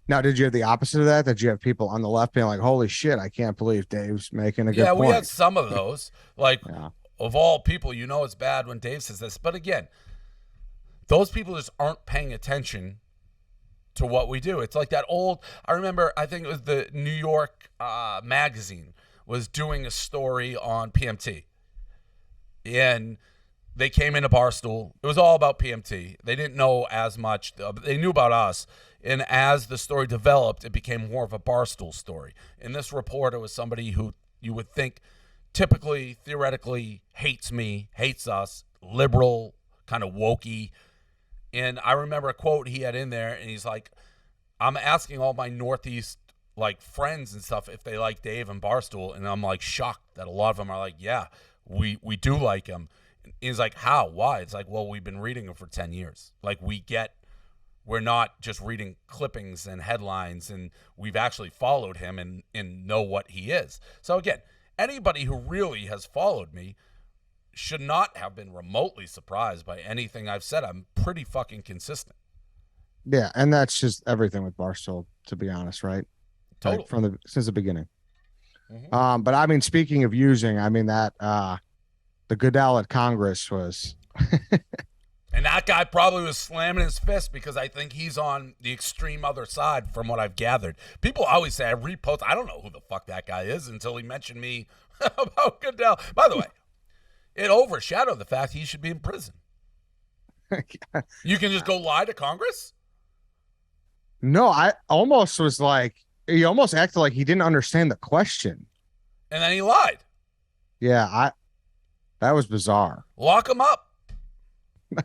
Now, did you have the opposite of that? Did you have people on the left being like, holy shit, I can't believe Dave's making a good point? Yeah, we had some of those. Of all people, it's bad when Dave says this. But again, those people just aren't paying attention to what we do. It's like that I remember, I think it was the New York magazine was doing a story on PMT. And they came into Barstool. It was all about PMT. They didn't know as much. They knew about us. And as the story developed, it became more of a Barstool story. In this reporter was somebody who you would think typically, theoretically, hates me, hates us, liberal, kind of wokey. And I remember a quote he had in there, and he's like, I'm asking all my Northeast friends and stuff if they like Dave and Barstool, and I'm shocked that a lot of them are like, yeah, we do like him. And he's like, how? Why? It's like, well, we've been reading him for 10 years. We're not just reading clippings and headlines, and we've actually followed him and know what he is. So again, anybody who really has followed me should not have been remotely surprised by anything I've said. I'm pretty fucking consistent. Yeah, and that's just everything with Barstool, to be honest, right? Totally. Like since the beginning. Mm-hmm. But I mean, speaking of using, I mean that the Goodell at Congress was and that guy probably was slamming his fist because I think he's on the extreme other side from what I've gathered. People always say I repost. I don't know who the fuck that guy is until he mentioned me about Goodell. By the way, it overshadowed the fact he should be in prison. You can just go lie to Congress? No, I almost was like, he almost acted like he didn't understand the question. And then he lied. Yeah, that was bizarre. Lock him up.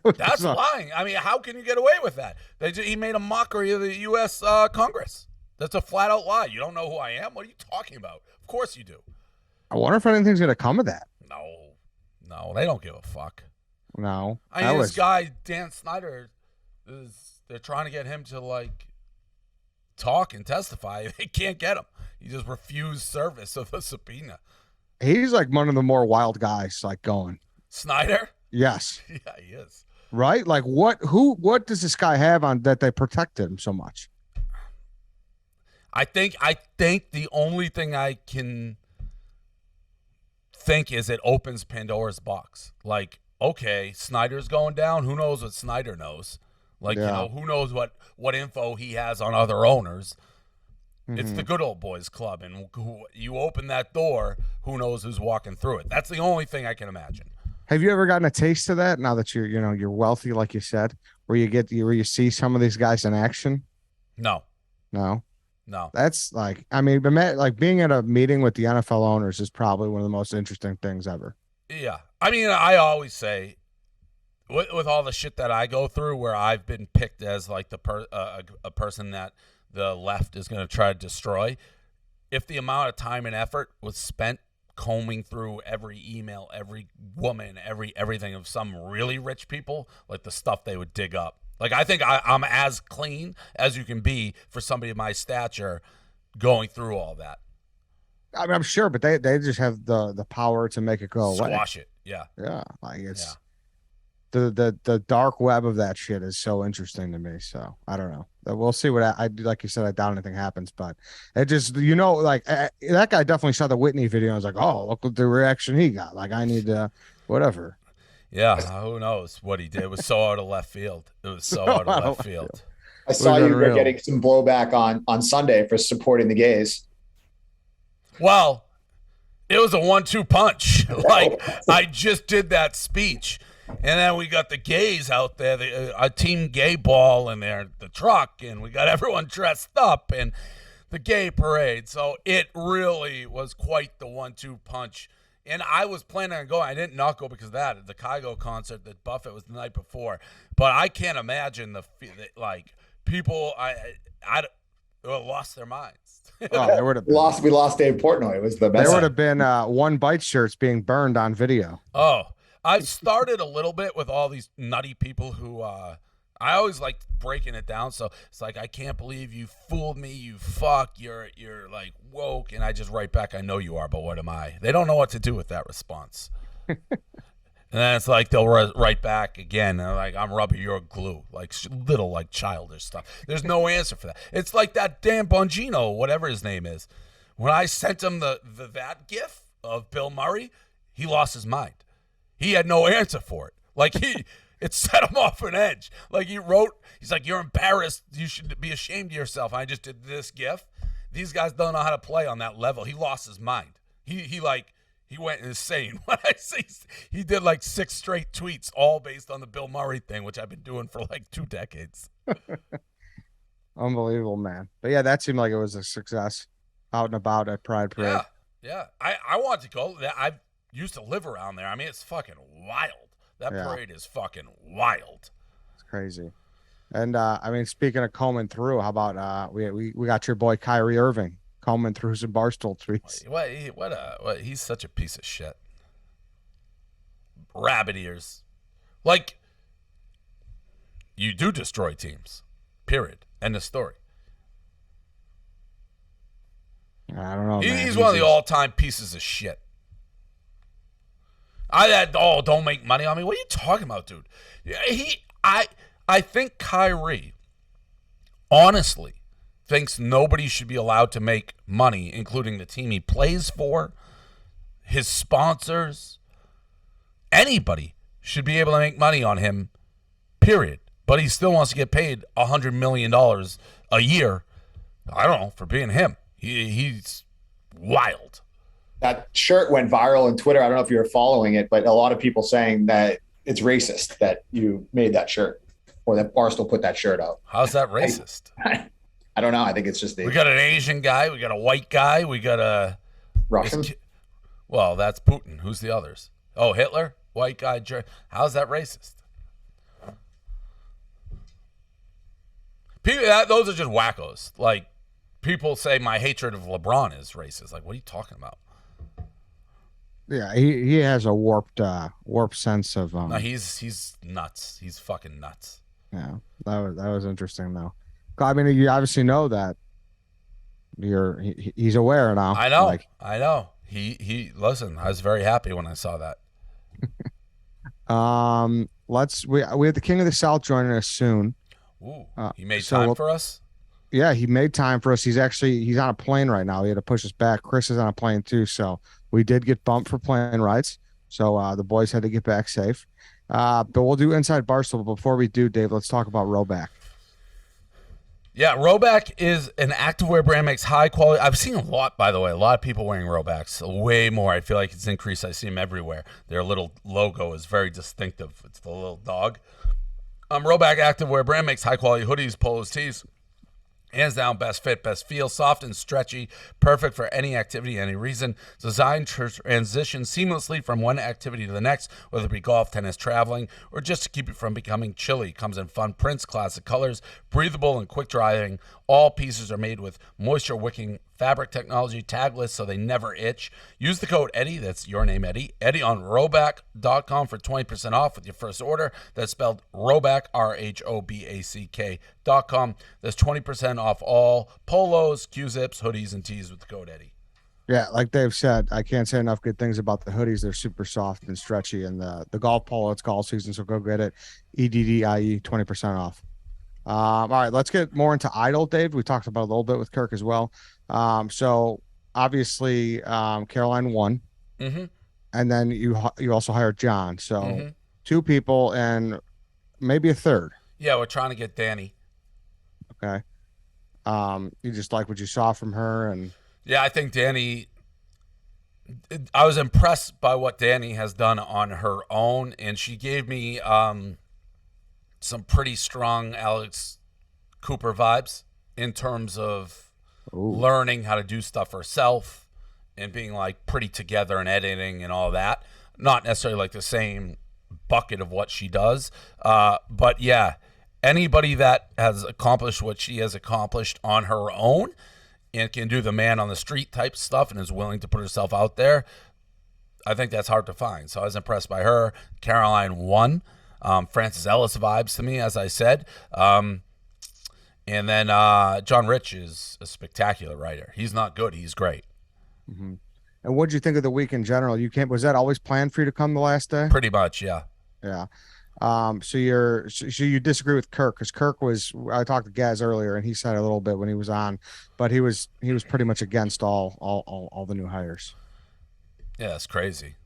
That's bizarre. lying. I mean, how can you get away with that? He made a mockery of the U.S. Congress. That's a flat-out lie. You don't know who I am? What are you talking about? Of course you do. I wonder if anything's going to come of that. No, they don't give a fuck. No. I mean, this guy, Dan Snyder, they're trying to get him to, like, talk and testify. They can't get him. He just refused service of a subpoena. He's like one of the more wild guys, like, going. Snyder? Yes. Yeah, he is. Right? Like, what does this guy have on that they protected him so much? I think the only thing I can think is it opens Pandora's box. Like, okay, Snyder's going down. Who knows what Snyder knows? Like, who knows what info he has on other owners? Mm-hmm. It's the good old boys club, and you open that door, who knows who's walking through it? That's the only thing I can imagine. Have you ever gotten a taste of that? Now that you're wealthy, like you said, where you see some of these guys in action? No. That's like, I mean, like being at a meeting with the NFL owners is probably one of the most interesting things ever. Yeah, I mean, I always say, with all the shit that I go through, where I've been picked as like a person that the left is going to try to destroy, if the amount of time and effort was spent combing through every email, every woman, everything of some really rich people, like the stuff they would dig up. Like, I think I'm as clean as you can be for somebody of my stature going through all that. I mean, I'm sure, but they just have the power to make it go away. Squash it. Yeah. Yeah. Like it's the dark web of that shit is so interesting to me. So I don't know. We'll see what I do. Like you said, I doubt anything happens, but it just, like that guy definitely saw the Whitney video. I was like, oh, look at the reaction he got. Like, I need to, whatever. Yeah. Who knows what he did? It was so out of left field. I saw you were getting some blowback on Sunday for supporting the gays. Well, it was a 1-2 punch. Like, I just did that speech, and then we got the gays out there, a team gay ball in there, the truck, and we got everyone dressed up, and the gay parade. So it really was quite the 1-2 punch. And I was planning on going. I didn't not go because of that. The Kygo concert that Buffett was the night before. But I can't imagine people lost their minds. Oh, they would have lost. We lost Dave Portnoy. It was the best. There would have been One Bite shirts being burned on video. Oh, I started a little bit with all these nutty people who I always like breaking it down. So it's like, I can't believe you fooled me. You fuck. You're like woke. And I just write back, I know you are, but what am I? They don't know what to do with that response. And then it's like they'll write back again. And they're like, I'm rubber, you're glue. Like little like childish stuff. There's no answer for that. It's like that Dan Bongino, whatever his name is. When I sent him that gif of Bill Murray, he lost his mind. He had no answer for it. Like it set him off an edge. Like he's like, you're embarrassed. You should be ashamed of yourself. I just did this gif. These guys don't know how to play on that level. He lost his mind. He went insane. When I say he did like 6 straight tweets, all based on the Bill Murray thing, which I've been doing for like 2 decades. Unbelievable, man. But yeah, that seemed like it was a success out and about at Pride Parade. Yeah. I want to go. I used to live around there. I mean, it's fucking wild. That parade is fucking wild. It's crazy. And I mean, speaking of combing through, how about we got your boy Kyrie Irving combing through some Barstool tweets. What he's such a piece of shit. Rabbit ears. Like, you do destroy teams. Period. End of story. I don't know. He's one of the all-time pieces of shit. Don't make money on me. What are you talking about, dude? I think Kyrie honestly thinks nobody should be allowed to make money, including the team he plays for, his sponsors. Anybody should be able to make money on him, period. But he still wants to get paid $100 million a year. I don't know, for being him. He's wild. That shirt went viral on Twitter. I don't know if you were following it, but a lot of people saying that it's racist that you made that shirt or that Barstool put that shirt out. How's that racist? I don't know. I think it's just we got an Asian guy. We got a white guy. We got a Russian. Well, that's Putin. Who's the others? Oh, Hitler, white guy. How's that racist? Those are just wackos. Like, people say my hatred of LeBron is racist. Like, what are you talking about? Yeah, he has a warped sense of. No, he's nuts. He's fucking nuts. Yeah, that was interesting though. I mean, you obviously know that he's aware now. I know. I know. He listen. I was very happy when I saw that. We have the King of the South joining us soon. Ooh, he made time for us. Yeah, he made time for us. He's on a plane right now. He had to push us back. Chris is on a plane too, so we did get bumped for plane rides. So the boys had to get back safe. But we'll do Inside Barstool. But before we do, Dave, let's talk about Roback. Yeah, Roback is an activewear brand, makes high quality. I've seen a lot, by the way, a lot of people wearing Robacks, way more. I feel like it's increased. I see them everywhere. Their little logo is very distinctive. It's the little dog. Roback activewear brand makes high quality hoodies, polos, tees. Hands down, best fit, best feel, soft and stretchy, perfect for any activity, any reason. Designed to transition seamlessly from one activity to the next, whether it be golf, tennis, traveling, or just to keep it from becoming chilly. Comes in fun prints, classic colors, breathable and quick drying. All pieces are made with moisture-wicking fabric technology, tagless so they never itch. Use the code Eddie, that's your name, Eddie on Roback.com for 20% off with your first order. That's spelled Roback, RHOBACK.com. That's 20% off all polos, Q-zips, hoodies, and tees with the code Eddie. Yeah, like Dave said, I can't say enough good things about the hoodies. They're super soft and stretchy. And the golf polo, it's golf season, so go get it. EDDIE, 20% off. All right, let's get more into Idol, Dave. We talked about a little bit with Kirk as well. So obviously Caroline won, and then you also hired John. So two people and maybe a third. Yeah, we're trying to get Danny. Okay. You just like what you saw from her, and yeah, I think Danny. I was impressed by what Danny has done on her own, and she gave me some pretty strong Alex Cooper vibes in terms of learning how to do stuff herself and being like pretty together and editing and all that. Not necessarily like the same bucket of what she does. But yeah, anybody that has accomplished what she has accomplished on her own and can do the man on the street type stuff and is willing to put herself out there, I think that's hard to find. So I was impressed by her. Caroline won. Francis Ellis vibes to me, as I said. And then John Rich is a spectacular writer. He's not good. He's great. Mm-hmm. And what did you think of the week in general? Was that always planned for you to come the last day? Pretty much, yeah. Yeah. So you disagree with Kirk, because Kirk I talked to Gaz earlier and he said a little bit when he was on, but he was pretty much against all the new hires. Yeah, it's crazy.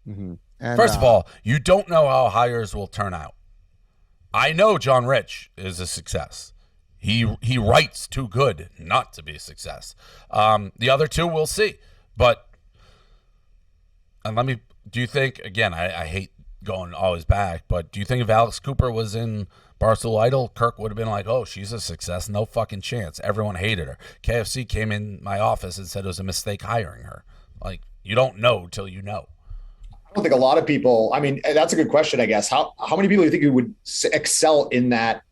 Mm-hmm. And, first of all, you don't know how hires will turn out. I know John Rich is a success. He writes too good not to be a success. The other two, we'll see. But do you think, again, I hate going always back, but do you think if Alex Cooper was in Barstool Idol, Kirk would have been like, oh, she's a success? No fucking chance. Everyone hated her. KFC came in my office and said it was a mistake hiring her. Like, you don't know till you know. I don't think a lot of people, I mean, that's a good question, I guess. How many people do you think you would excel in that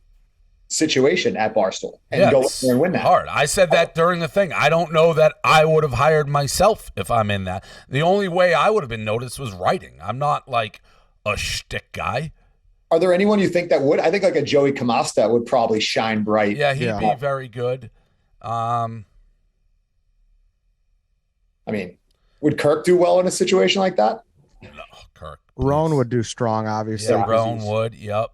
situation at Barstool and go in there and win that? Hard. I said that during the thing. I don't know that I would have hired myself if I'm in that. The only way I would have been noticed was writing. I'm not like a shtick guy. Are there anyone you think that would? I think like a Joey Camasta would probably shine bright. Yeah, he'd be very good. I mean, would Kirk do well in a situation like that? No, Kirk. Roan would do strong, obviously. Yeah, Roan would. Yep.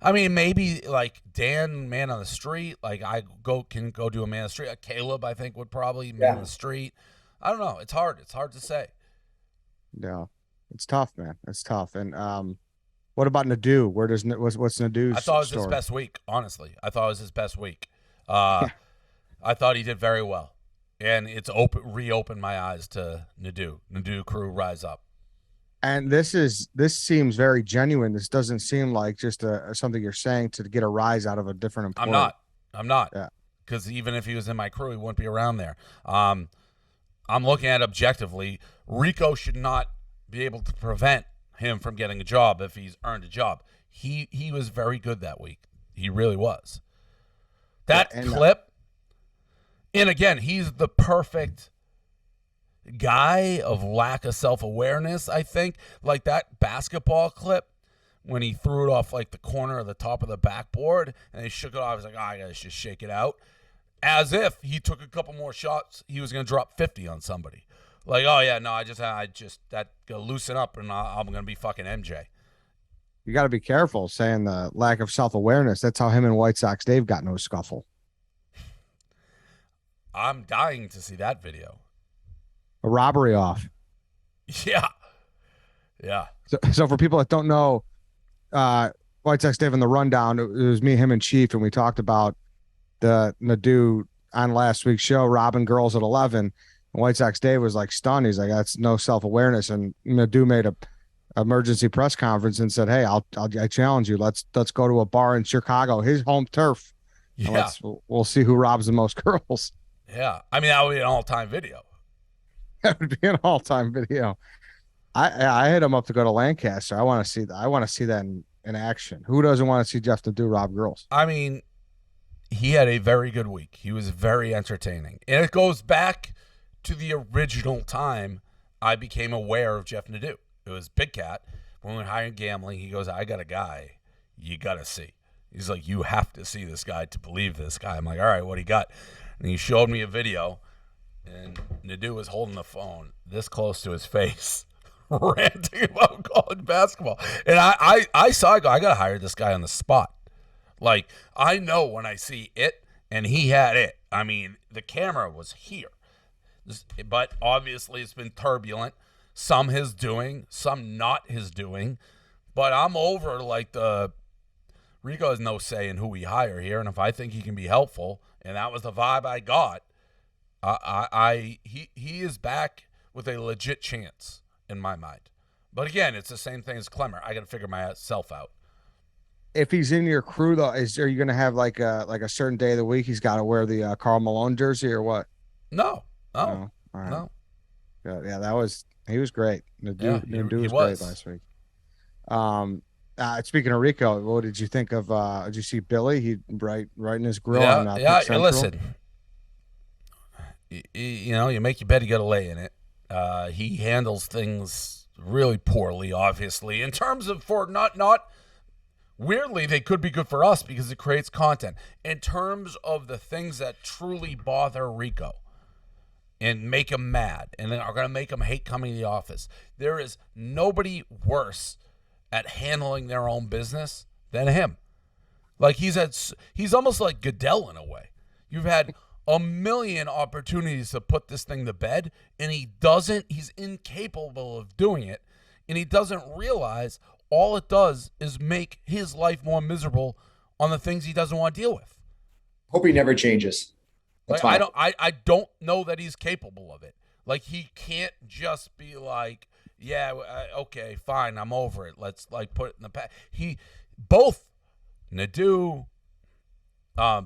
I mean, maybe like Dan, man on the street. Like I can go do a man on the street. Caleb, I think, would probably man on the street. I don't know. It's hard. It's hard to say. Yeah, it's tough, man. It's tough. And what about Nadu? What's Nadu's? I thought it was story? his best week. Honestly, I thought it was his best week. I thought he did very well, and it's reopened my eyes to Nadu. Nadu crew rise up. And this seems very genuine. This doesn't seem like just something you're saying to get a rise out of a different employee. I'm not. Yeah. Because even if he was in my crew, he wouldn't be around there. I'm looking at it objectively. Rico should not be able to prevent him from getting a job if he's earned a job. He was very good that week. He really was. That clip, and again, he's the perfect guy of lack of self-awareness, I think. Like that basketball clip when he threw it off like the corner of the top of the backboard and he shook it off. He's like, I gotta just shake it out. As if he took a couple more shots, he was gonna drop 50 on somebody. Like, oh yeah, no, I just that gonna loosen up and I'm gonna be fucking MJ. You got to be careful saying the lack of self-awareness. That's how him and White Sox Dave got into a scuffle. I'm dying to see that video. A robbery off. Yeah. So for people that don't know, White Sox Dave in the rundown, it was me, him, and Chief, and we talked about the Nadu on last week's show, robbing girls at 11. And White Sox Dave was like stunned. He's like, that's no self-awareness. And Nadu made a emergency press conference and said, hey, I challenge you. Let's go to a bar in Chicago, his home turf. Yeah. We'll see who robs the most girls. Yeah. I mean, that would be an all-time video. That would be an all-time video. I hit him up to go to Lancaster. I want to see that in action. Who doesn't want to see Jeff Nadu rob girls? I mean, he had a very good week. He was very entertaining. And it goes back to the original time I became aware of Jeff Nadu. It was Big Cat. When we were hiring gambling, he goes, I got a guy you got to see. He's like, you have to see this guy to believe this guy. I'm like, all right, what do you got? And he showed me a video, and Nadu was holding the phone this close to his face, ranting about college basketball. And I saw, I got to hire this guy on the spot. Like, I know when I see it, and he had it. I mean, the camera was here. But obviously it's been turbulent. Some his doing, some not his doing. But I'm over like Rico has no say in who we hire here. And if I think he can be helpful, and that was the vibe I got, he is back with a legit chance in my mind. But again, it's the same thing as Klemmer. I got to figure myself out. If he's in your crew, though, are you going to have like a certain day of the week he's got to wear the Karl Malone jersey or what? No. All right. No. Yeah, he was great. Nadu was great last week. Speaking of Rico, what did you think of? Did you see Billy? He right in his grill. Yeah. Listen, you make your bed, you got to lay in it. He handles things really poorly, obviously, in terms of not. Weirdly, they could be good for us because it creates content. In terms of the things that truly bother Rico and make him mad and then are going to make him hate coming to the office, there is nobody worse at handling their own business than him. Like he's almost like Goodell in a way. You've had a million opportunities to put this thing to bed, and he's incapable of doing it, and he doesn't realize all it does is make his life more miserable on the things he doesn't want to deal with. Hope he never changes. Like, I don't know that he's capable of it. Like, he can't just be like, yeah, okay, fine, I'm over it. Let's like put it in the past. Both Nadu,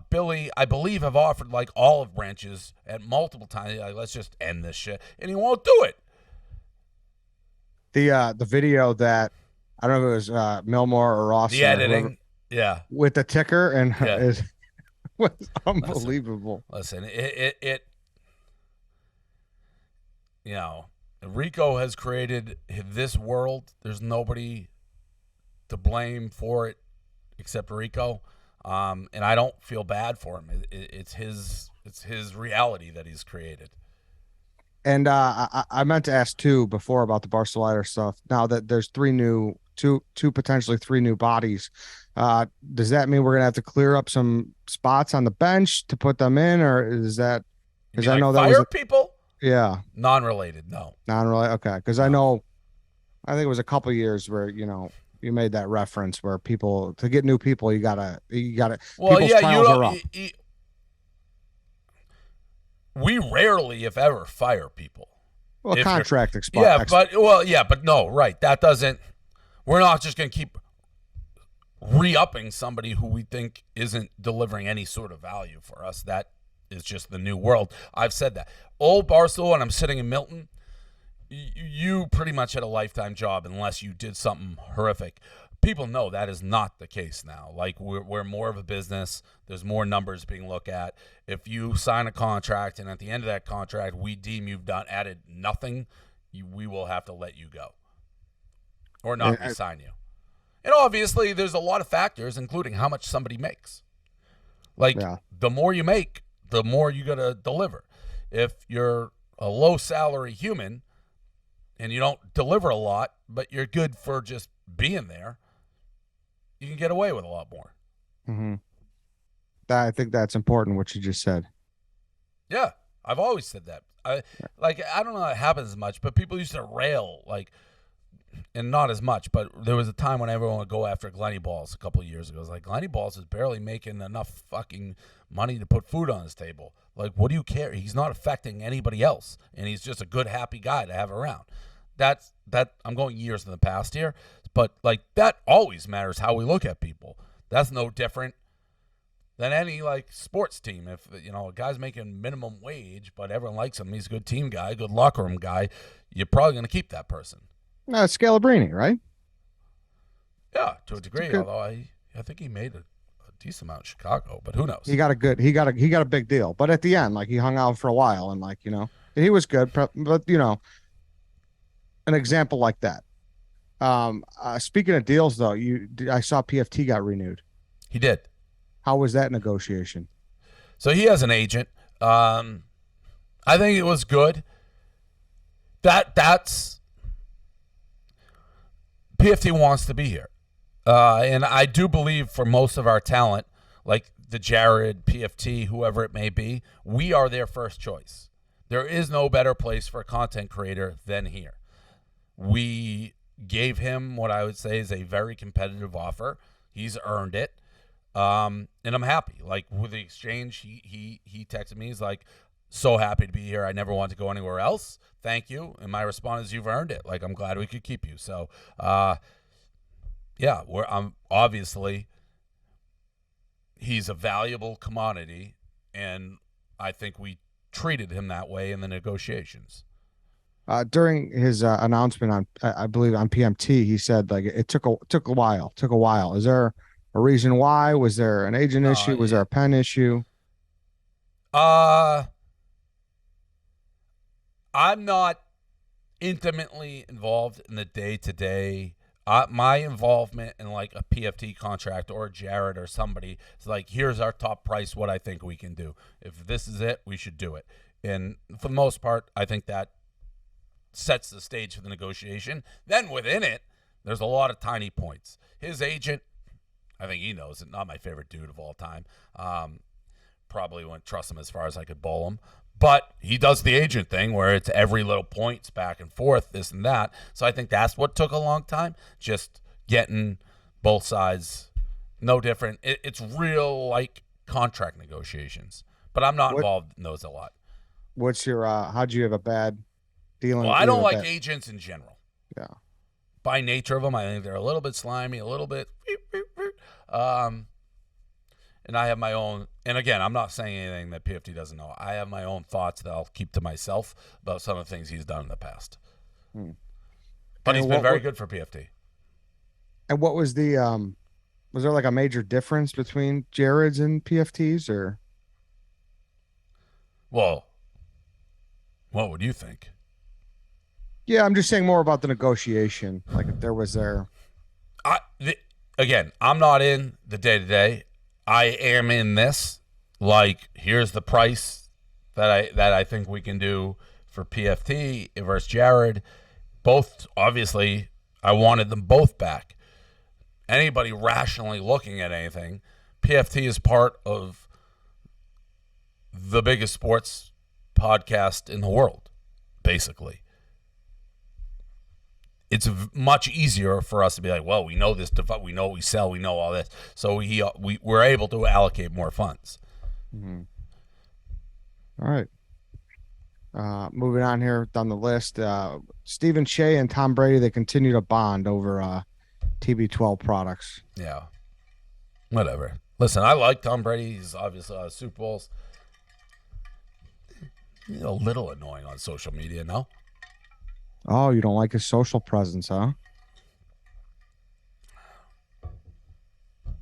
Billy, I believe, have offered like olive branches at multiple times. Like, let's just end this shit, and he won't do it. The video that I don't know if it was Milmore or Ross. The editing, yeah, with the ticker and it was unbelievable. Listen, Rico has created this world. There's nobody to blame for it except Rico, and I don't feel bad for him. It's his reality that he's created. And I meant to ask too before about the Barstool Idol stuff. Now that there's two potentially three new bodies, does that mean we're gonna have to clear up some spots on the bench to put them in, or is that because I know that was people? Yeah, non-related. No, non-related. Okay, because no. I think it was a couple years where you made that reference where people to get new people you gotta. Well, yeah, we rarely, if ever, fire people. Well, contract expires. Yeah, but no, right. That doesn't. We're not just going to keep re-upping somebody who we think isn't delivering any sort of value for us. That is just the new world. I've said that. Old Barstool, and I'm sitting in Milton, you pretty much had a lifetime job unless you did something horrific. People know that is not the case now. Like, we're more of a business. There's more numbers being looked at. If you sign a contract and at the end of that contract we deem you've added nothing, we will have to let you go or not re-sign you. And obviously there's a lot of factors, including how much somebody makes. The more you make, the more you got to deliver. If you're a low salary human and you don't deliver a lot, but you're good for just being there, you can get away with a lot more. Mm-hmm. I think that's important, what you just said. Yeah, I've always said that. I don't know how it happens as much, but people used to rail, and not as much, but there was a time when everyone would go after Glenny Balls a couple of years ago. It was like, Glenny Balls is barely making enough fucking money to put food on his table. Like, what do you care? He's not affecting anybody else, and he's just a good, happy guy to have around. That I'm going years in the past here, but that always matters how we look at people. That's no different than any sports team. If a guy's making minimum wage, but everyone likes him, he's a good team guy, good locker room guy, you're probably going to keep that person. No, it's Scalabrini, right? Yeah, to a degree. Although I think he made a decent amount in Chicago, but who knows? He got a big deal. But at the end, he hung out for a while, and he was good. But an example like that. Speaking of deals, though, I saw PFT got renewed. He did. How was that negotiation? So he has an agent. I think it was good. That's PFT wants to be here. And I do believe for most of our talent, like the Jared, PFT, whoever it may be, we are their first choice. There is no better place for a content creator than here. We gave him what I would say is a very competitive offer. He's earned it. And I'm happy. With the exchange, he texted me. He's like, so happy to be here. I never want to go anywhere else. Thank you. And my response is, you've earned it. I'm glad we could keep you. So, yeah, I'm obviously he's a valuable commodity, and I think we treated him that way in the negotiations. During his announcement on, I believe on PMT, he said it took a while. Is there a reason why? Was there an agent issue? Was there a pen issue? I'm not intimately involved in the day-to-day. My involvement in a PFT contract or Jared or somebody is here's our top price, what I think we can do. If this is it, we should do it. And for the most part, I think that sets the stage for the negotiation. Then within it, there's a lot of tiny points. His agent, I think he knows it, not my favorite dude of all time. Probably wouldn't trust him as far as I could bowl him. But he does the agent thing where it's every little point's back and forth, this and that. So I think that's what took a long time, just getting both sides. No different. It's real contract negotiations. But I'm not involved in those a lot. What's your, how'd you have a bad dealing? Well, I don't like agents in general. Yeah. By nature of them, I think they're a little bit slimy, a little bit. And I have my own, and again, I'm not saying anything that PFT doesn't know. I have my own thoughts that I'll keep to myself about some of the things he's done in the past. But he's been very good for PFT. And what was the, was there a major difference between Jared's and PFT's, or? Well, what would you think? Yeah, I'm just saying more about the negotiation. If there was there. Again, I'm not in the day-to-day. I am in this. Here's the price that I think we can do for PFT versus Jared. Both, obviously, I wanted them both back. Anybody rationally looking at anything, PFT is part of the biggest sports podcast in the world, basically. It's much easier for us to be like, well, we know this, we know what we sell, we know all this. So we're able to allocate more funds. Mm-hmm. All right. Moving on here down the list, Stephen Shea and Tom Brady, they continue to bond over TB12 products. Yeah. Whatever. Listen, I like Tom Brady. He's obviously Super Bowls. He's a little annoying on social media, no? Oh, you don't like his social presence, huh?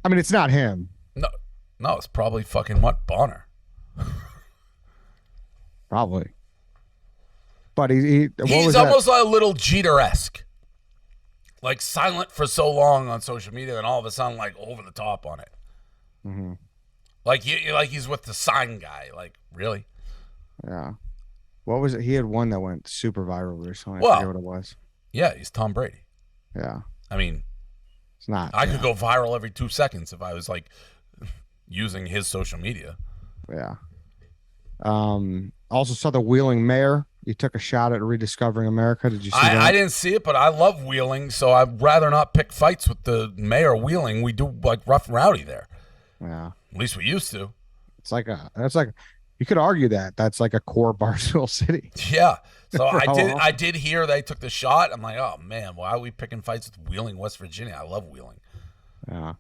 I mean, it's not him. No, it's probably fucking Bonner. Probably. But he's almost like a little Jeter-esque. Like silent for so long on social media, and all of a sudden, like over the top on it. Mm-hmm. Like he's with the sign guy. Like, really? Yeah. What was it? He had one that went super viral recently. Well, I forget what it was. Yeah, he's Tom Brady. Yeah. I mean, it's not. I could go viral every 2 seconds if I was like using his social media. Yeah. Also saw the Wheeling Mayor. You took a shot at rediscovering America. Did you see that? I didn't see it, but I love Wheeling, so I'd rather not pick fights with the mayor of Wheeling. We do like rough and rowdy there. Yeah. At least we used to. That's like you could argue that's like a core Barstool city. Yeah. So I did hear they took the shot. I'm like, oh man, why are we picking fights with Wheeling, West Virginia? I love Wheeling. Yeah.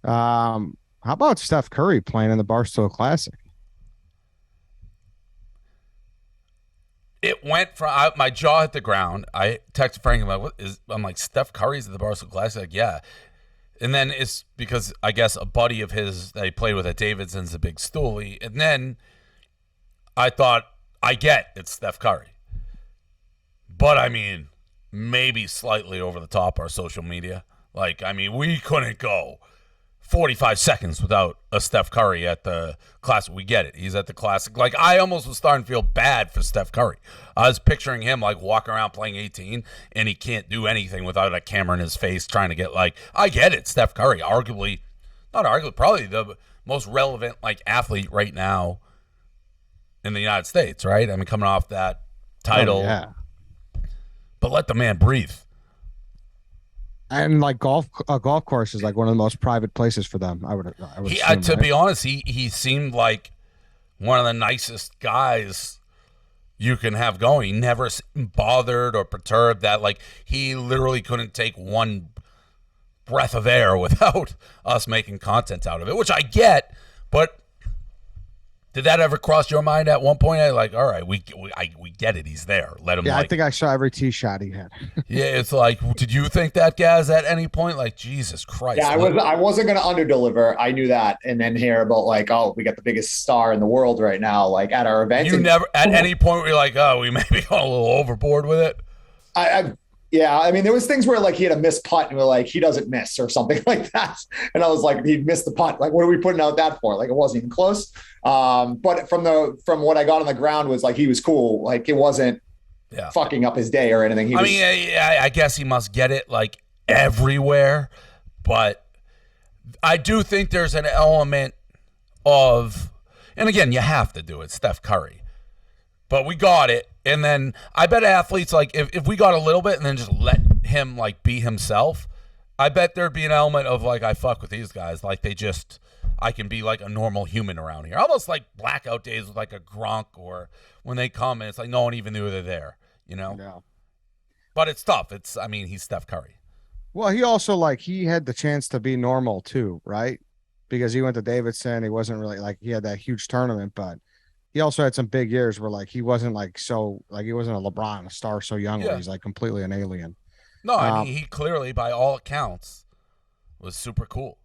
How about Steph Curry playing in the Barstool Classic? It went from my jaw hit the ground. I texted Frank. I'm like, Steph Curry's at the Barstool Classic? Like, yeah. And then it's because I guess a buddy of his that he played with at Davidson's a big stoolie. And then I thought, it's Steph Curry. But I mean, maybe slightly over the top our social media. Like, I mean, we couldn't go 45 seconds without a Steph Curry at the Classic. We get it. He's at the Classic. Like, I almost was starting to feel bad for Steph Curry. I was picturing him, like, walking around playing 18, and he can't do anything without a camera in his face trying to get, like, I get it, Steph Curry. Probably the most relevant, like, athlete right now in the United States, right? I mean, coming off that title. Oh, yeah. But let the man breathe. And like golf course is like one of the most private places for them. I would assume, to be honest, he seemed like one of the nicest guys you can have going. He never seemed bothered or perturbed. That like he literally couldn't take one breath of air without us making content out of it, which I get. But did that ever cross your mind at one point? Like, all right, we get it. He's there. Let him. Yeah, I think I saw every tee shot he had. Yeah, it's like, did you think that, Gaz, at any point? Like, Jesus Christ. Yeah, I wasn't going to underdeliver. I knew that, and then hear about like, oh, we got the biggest star in the world right now, like at our event. You never at any point were you like, oh, we may be going a little overboard with it. Yeah, I mean, there was things where like he had a missed putt and we're like, he doesn't miss or something like that. And I was like, he missed the putt. Like, what are we putting out that for? Like, it wasn't even close. But from what I got on the ground was like, he was cool. Like, it wasn't fucking up his day or anything. I guess he must get it like everywhere. But I do think there's an element of, and again, you have to do it, Steph Curry. But we got it. And then I bet athletes, like, if we got a little bit and then just let him, like, be himself, I bet there'd be an element of, like, I fuck with these guys. Like, I can be, like, a normal human around here. Almost like blackout days with, like, a Gronk or when they come and it's like no one even knew they're there, you know? Yeah. But it's tough. He's Steph Curry. Well, he also, like, he had the chance to be normal, too, right? Because he went to Davidson. He wasn't really, like, he had that huge tournament, but he also had some big years where like he wasn't like so like he wasn't a LeBron, a star so young where he's like completely an alien. No, I mean he clearly, by all accounts, was super cool.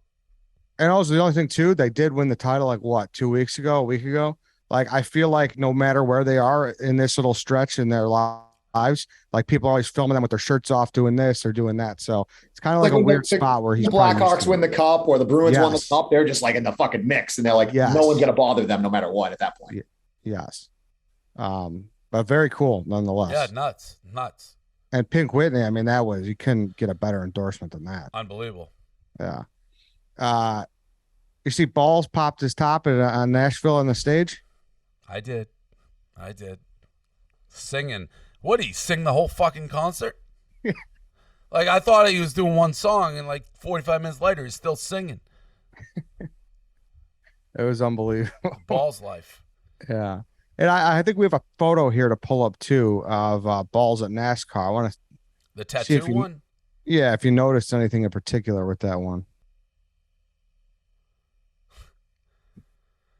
And also the only thing too, they did win the title like what, a week ago. Like I feel like no matter where they are in this little stretch in their lives, like people are always filming them with their shirts off doing this or doing that. So it's kind of like a weird spot where he's the Blackhawks win the cup or the Bruins won the cup. They're just like in the fucking mix and they're like no one's gonna bother them no matter what at that point. Yes. And but very cool nonetheless. Yeah, nuts. And Pink Whitney, I mean, you couldn't get a better endorsement than that. Unbelievable. Yeah. You see Balls popped his top on Nashville on the stage? I did. Singing. What, did he sing the whole fucking concert? Like, I thought he was doing one song, and like 45 minutes later, he's still singing. It was unbelievable. Balls life. Yeah. And I think we have a photo here to pull up, too, of Balls at NASCAR. I want to The tattoo one? Yeah, if you noticed anything in particular with that one.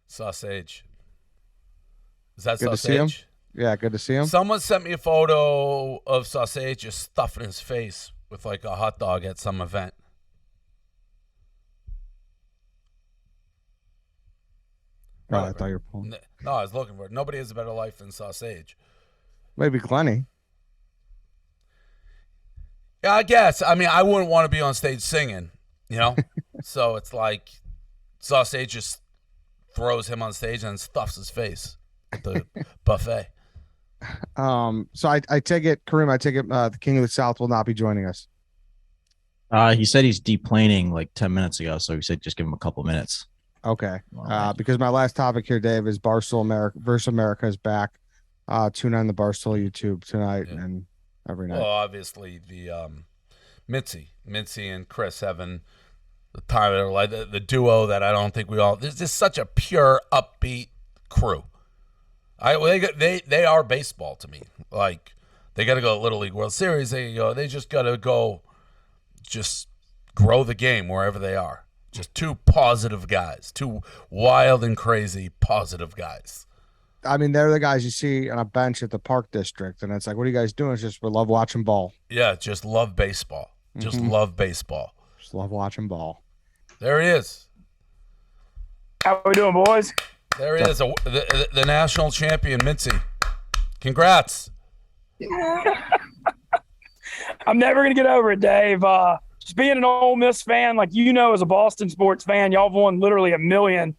Sausage. Is that Good Sausage? to see him. Yeah, good to see him. Someone sent me a photo of Sausage just stuffing his face with like a hot dog at some event. Oh, I thought you were pulling. No, I was looking for it. Nobody has a better life than Sausage. Maybe Glenny. Yeah, I guess. I mean, I wouldn't want to be on stage singing, you know? So it's like Sausage just throws him on stage and stuffs his face at the buffet. So I take it, Kareem, the King of the South will not be joining us. He said he's deplaning like 10 minutes ago, so he said just give him a couple minutes. Okay. Because my last topic here, Dave, is Barstool America versus America is back. Tune on the Barstool YouTube tonight and every night. Well, obviously the Mintzy and Chris having the time of their life, the duo that I don't think there's just such a pure upbeat crew. They are baseball to me. Like, they got to go to Little League World Series. They just got to go, just grow the game wherever they are. Just two positive guys, two wild and crazy positive guys. I mean, they're the guys you see on a bench at the Park District, and it's like, what are you guys doing? It's just we love watching ball. Yeah, just love baseball. Just love baseball. Just love watching ball. There he is. How we doing, boys? There he is, the national champion, Mintzy. Congrats. I'm never going to get over it, Dave. Just being an Ole Miss fan, like as a Boston sports fan, y'all have won literally 1 million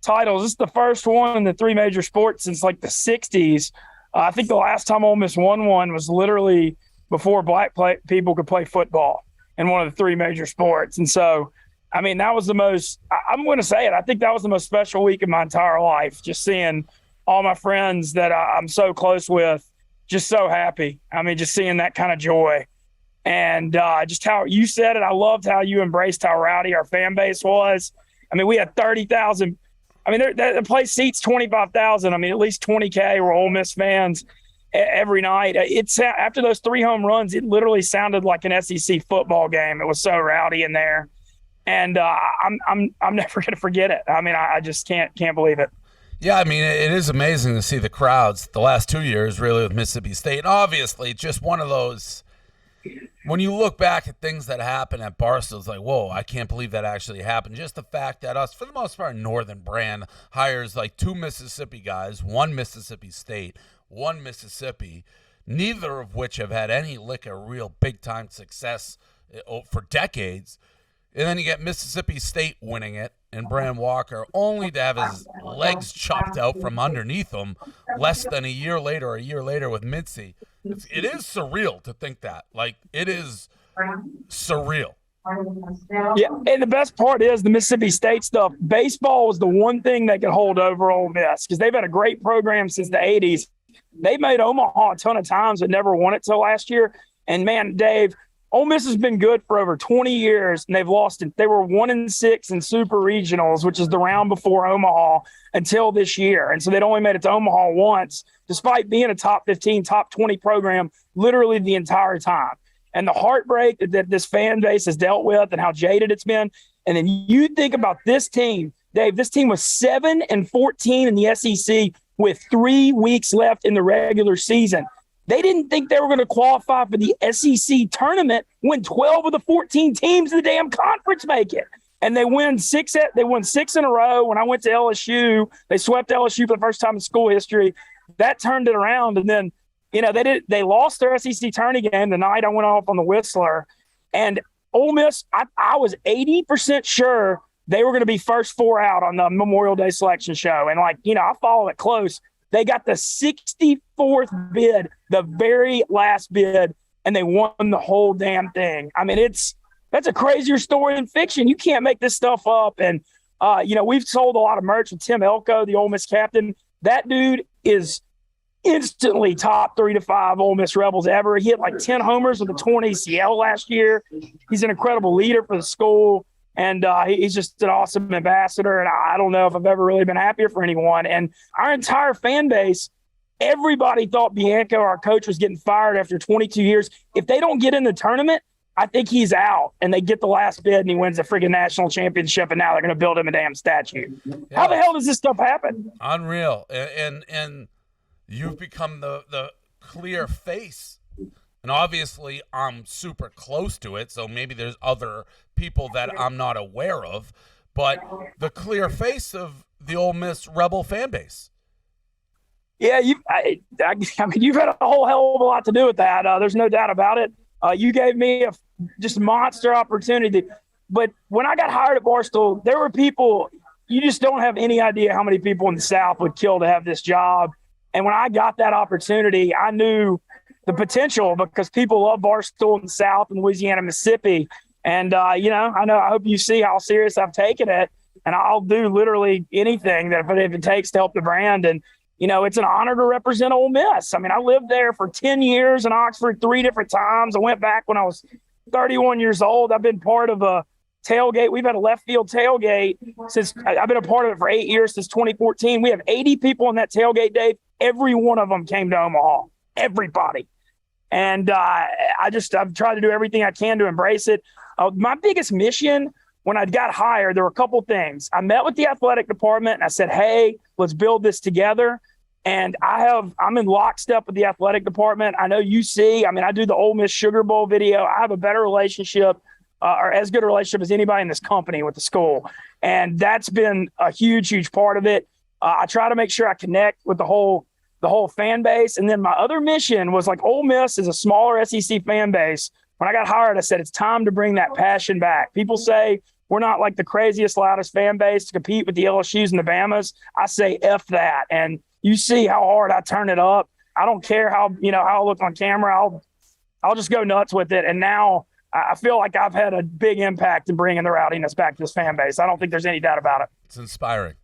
titles. This is the first one in the 3 major sports since like the 60s. I think the last time Ole Miss won one was literally before black people could play football in one of the 3 major sports. And so, I mean, that was the most – I'm going to say it. I think that was the most special week of my entire life, just seeing all my friends that I'm so close with just so happy. I mean, just seeing that kind of joy. And just how you said it, I loved how you embraced how rowdy our fan base was. I mean, we had 30,000. I mean, the place seats 25,000. I mean, at least 20K were Ole Miss fans every night. It's after those 3 home runs, it literally sounded like an SEC football game. It was so rowdy in there, and I'm never going to forget it. I mean, I just can't believe it. Yeah, I mean, it is amazing to see the crowds the last 2 years, really, with Mississippi State. And obviously, just one of those. When you look back at things that happen at Barstool, it's like, whoa, I can't believe that actually happened. Just the fact that us, for the most part, Northern brand hires like 2 Mississippi guys, 1 Mississippi State, 1 Mississippi, neither of which have had any lick of real big-time success for decades. And then you get Mississippi State winning it and Brand Walker, only to have his legs chopped out from underneath him less than a year later with Mintzy. It is surreal to think that. Like, it is surreal. Yeah, and the best part is the Mississippi State stuff. Baseball was the one thing that could hold over Ole Miss because they've had a great program since the 80s. They made Omaha a ton of times but never won it till last year. And, man, Dave, Ole Miss has been good for over 20 years, and they've lost it. They were 1-6 in Super Regionals, which is the round before Omaha, until this year. And so they'd only made it to Omaha once, despite being a top 15, top 20 program literally the entire time. And the heartbreak that this fan base has dealt with and how jaded it's been. And then you think about this team, Dave, this team was 7-14 in the SEC with 3 weeks left in the regular season. They didn't think they were going to qualify for the SEC tournament when 12 of the 14 teams in the damn conference make it. And they won 6 in a row. When I went to LSU, they swept LSU for the first time in school history. That turned it around. And then, they lost their SEC tourney game the night I went off on the Whistler. And Ole Miss, I was 80% sure they were going to be first 4 out on the Memorial Day selection show. And I follow it close. They got the 64th bid, the very last bid, and they won the whole damn thing. I mean, that's a crazier story than fiction. You can't make this stuff up. And, we've sold a lot of merch with Tim Elko, the Ole Miss captain. That dude is instantly top 3 to 5 Ole Miss Rebels ever. He hit like 10 homers with a torn ACL last year. He's an incredible leader for the school. And he's just an awesome ambassador. And I don't know if I've ever really been happier for anyone. And our entire fan base, everybody thought Bianco, our coach, was getting fired after 22 years. If they don't get in the tournament, I think he's out. And they get the last bid and he wins the freaking national championship. And now they're going to build him a damn statue. Yeah. How the hell does this stuff happen? Unreal. And you've become the clear face. And obviously, I'm super close to it, so maybe there's other people that I'm not aware of. But the clear face of the Ole Miss Rebel fan base. Yeah, I mean, you've had a whole hell of a lot to do with that. There's no doubt about it. You gave me a just monster opportunity. But when I got hired at Barstool, there were people, you just don't have any idea how many people in the South would kill to have this job. And when I got that opportunity, I knew the potential because people love Barstool in the South and Louisiana, Mississippi. And, I hope you see how serious I've taken it. And I'll do literally anything that if it takes to help the brand. And, it's an honor to represent Ole Miss. I mean, I lived there for 10 years in Oxford 3 different times. I went back when I was 31 years old. I've been part of a tailgate. We've had a left field tailgate since I've been a part of it for 8 years, since 2014. We have 80 people in that tailgate, Dave. Every one of them came to Omaha. Everybody. And I've tried to do everything I can to embrace it. My biggest mission when I got hired, there were a couple things. I met with the athletic department and I said, hey, let's build this together. And I'm in lockstep with the athletic department. I know you see, I do the Ole Miss Sugar Bowl video. I have a better relationship or as good a relationship as anybody in this company with the school. And that's been a huge, huge part of it. I try to make sure I connect with the whole fan base. And then my other mission was like Ole Miss is a smaller SEC fan base. When I got hired, I said, it's time to bring that passion back. People say we're not like the craziest, loudest fan base to compete with the LSUs and the Bamas. I say F that. And you see how hard I turn it up. I don't care how I look on camera. I'll just go nuts with it. And now I feel like I've had a big impact in bringing the rowdiness back to this fan base. I don't think there's any doubt about it. It's inspiring.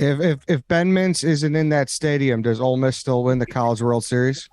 If Ben Mintz isn't in that stadium, does Ole Miss still win the College World Series?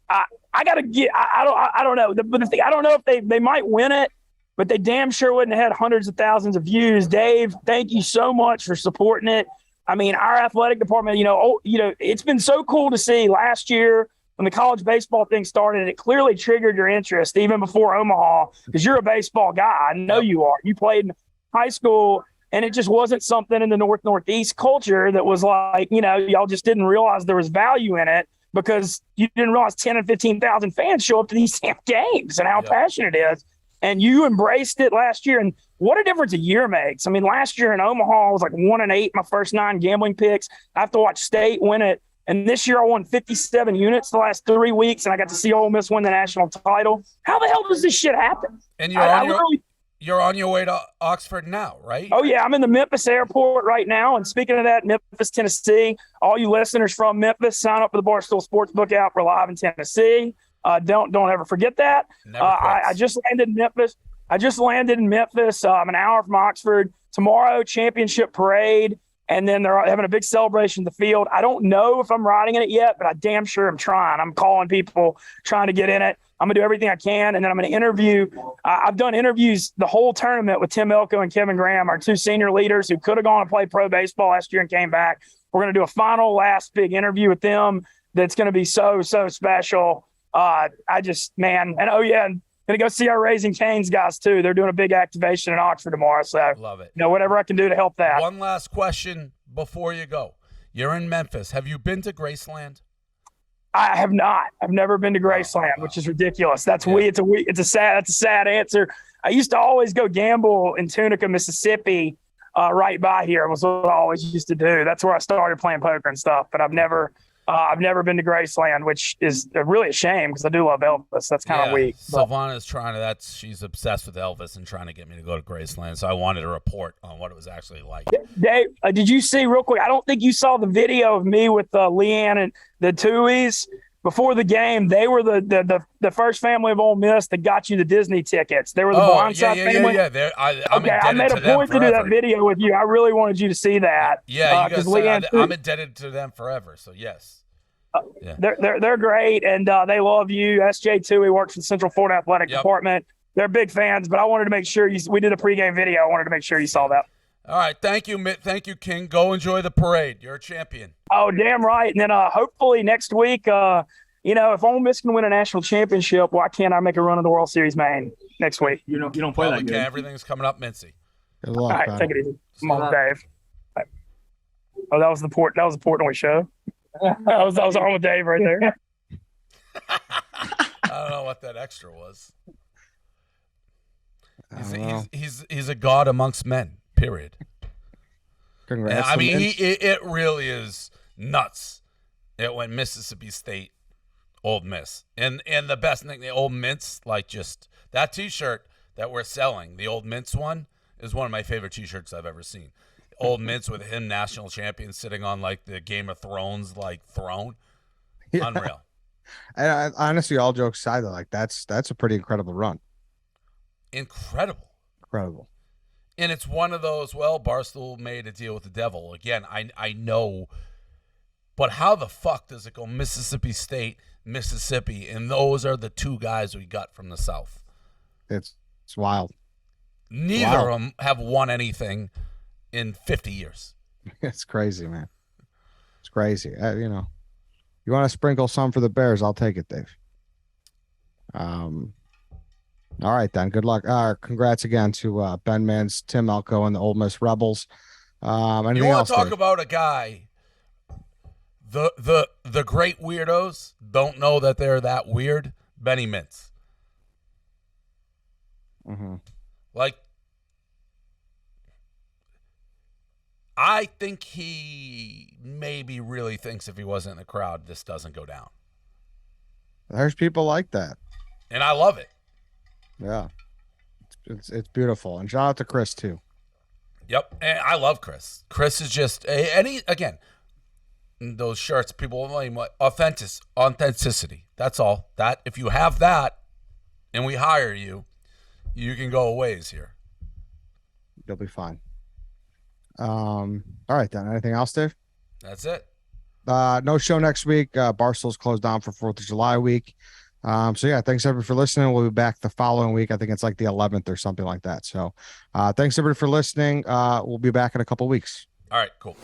I gotta get. I don't know. But the thing, I don't know if they might win it, but they damn sure wouldn't have had hundreds of thousands of views. Dave, thank you so much for supporting it. Our athletic department, it's been so cool to see last year when the college baseball thing started. It clearly triggered your interest even before Omaha because you're a baseball guy. I know you are. You played in high school. And it just wasn't something in the Northeast culture that was like, y'all just didn't realize there was value in it because you didn't realize 10 and 15,000 fans show up to these damn games and how passionate it is. And you embraced it last year. And what a difference a year makes. Last year in Omaha, I was like 1-8, my first 9 gambling picks. I have to watch State win it. And this year I won 57 units the last 3 weeks, and I got to see Ole Miss win the national title. How the hell does this shit happen? And you're on your way to Oxford now, right? Oh, yeah. I'm in the Memphis airport right now. And speaking of that, Memphis, Tennessee, all you listeners from Memphis, sign up for the Barstool Sports book out. We're live in Tennessee. Don't ever forget that. I just landed in Memphis. I'm an hour from Oxford. Tomorrow, championship parade. And then they're having a big celebration in the field. I don't know if I'm riding in it yet, but I damn sure am trying. I'm calling people, trying to get in it. I'm going to do everything I can, and then I'm going to interview. I've done interviews the whole tournament with Tim Elko and Kevin Graham, our 2 senior leaders who could have gone and played pro baseball last year and came back. We're going to do a last big interview with them that's going to be so, so special. And going to go see our Raising Cane's guys, too. They're doing a big activation in Oxford tomorrow. So, love it. Whatever I can do to help that. One last question before you go. You're in Memphis. Have you been to Graceland? I have not. I've never been to Graceland, which is ridiculous. That's weird. That's a sad answer. I used to always go gamble in Tunica, Mississippi, right by here. Was what I always used to do. That's where I started playing poker and stuff. But I've never I've never been to Graceland, which is really a shame because I do love Elvis. That's kind of weak. Silvana's she's obsessed with Elvis and trying to get me to go to Graceland. So I wanted to report on what it was actually like. Dave, did you see real quick? I don't think you saw the video of me with Leanne and the Tuohys before the game. They were the first family of Ole Miss that got you the Disney tickets. They were the Blindside family. Yeah. I made a point to do that video with you. I really wanted you to see that. Yeah, you guys I'm indebted to them forever. So yes. Yeah. They're great, and they love you. SJ Tuohy works for the Central Florida Athletic Department. They're big fans, but I wanted to make sure we did a pregame video. I wanted to make sure you saw that. All right, thank you, King. Go enjoy the parade. You're a champion. Oh, damn right. And then hopefully next week, if Ole Miss can win a national championship, why can't I make a run of the World Series, man, next week? You don't play that good. Everything's coming up, Mincy. Good luck, all right, take it easy. Come on, Dave. Oh, that was the Portnoy show. I was on with Dave right there. I don't know what that extra was. He's a god amongst men. Period. Congrats. I mean, it really is nuts. It went Mississippi State, Ole Miss, and the best thing, the Old Mintz, like just that T-shirt that we're selling, the Old Mintz one is one of my favorite T-shirts I've ever seen. Old Mintz with him, national champion, sitting on like the Game of Thrones throne. Yeah. Unreal. And honestly, all jokes aside, though, like that's a pretty incredible run. Incredible. And it's one of those. Well, Barstool made a deal with the devil again. I know, but how the fuck does it go Mississippi State, Mississippi, and those are the two guys we got from the South. It's wild. Neither of them have won anything in 50 years. It's crazy, man. It's crazy. You want to sprinkle some for the Bears, I'll take it, Dave. All right, then. Good luck. Congrats again to Ben Mintz, Tim Elko, and the Ole Miss Rebels. You want to talk about a guy, the great weirdos don't know that they're that weird? Benny Mintz. Mm-hmm. Like, I think he maybe really thinks if he wasn't in the crowd, this doesn't go down. There's people like that. And I love it. Yeah. It's beautiful. And shout out to Chris, too. Yep. And I love Chris. Chris is just, again, those shirts, people blame authenticity. That's all. That if you have that and we hire you, you can go a ways here. You'll be fine. All right, then. Anything else, Dave? That's it. No show next week. Barstool's closed down for 4th of July week. So yeah, thanks everybody for listening. We'll be back the following week. I think it's like the 11th or something like that. So thanks everybody for listening. We'll be back in a couple weeks. All right, cool.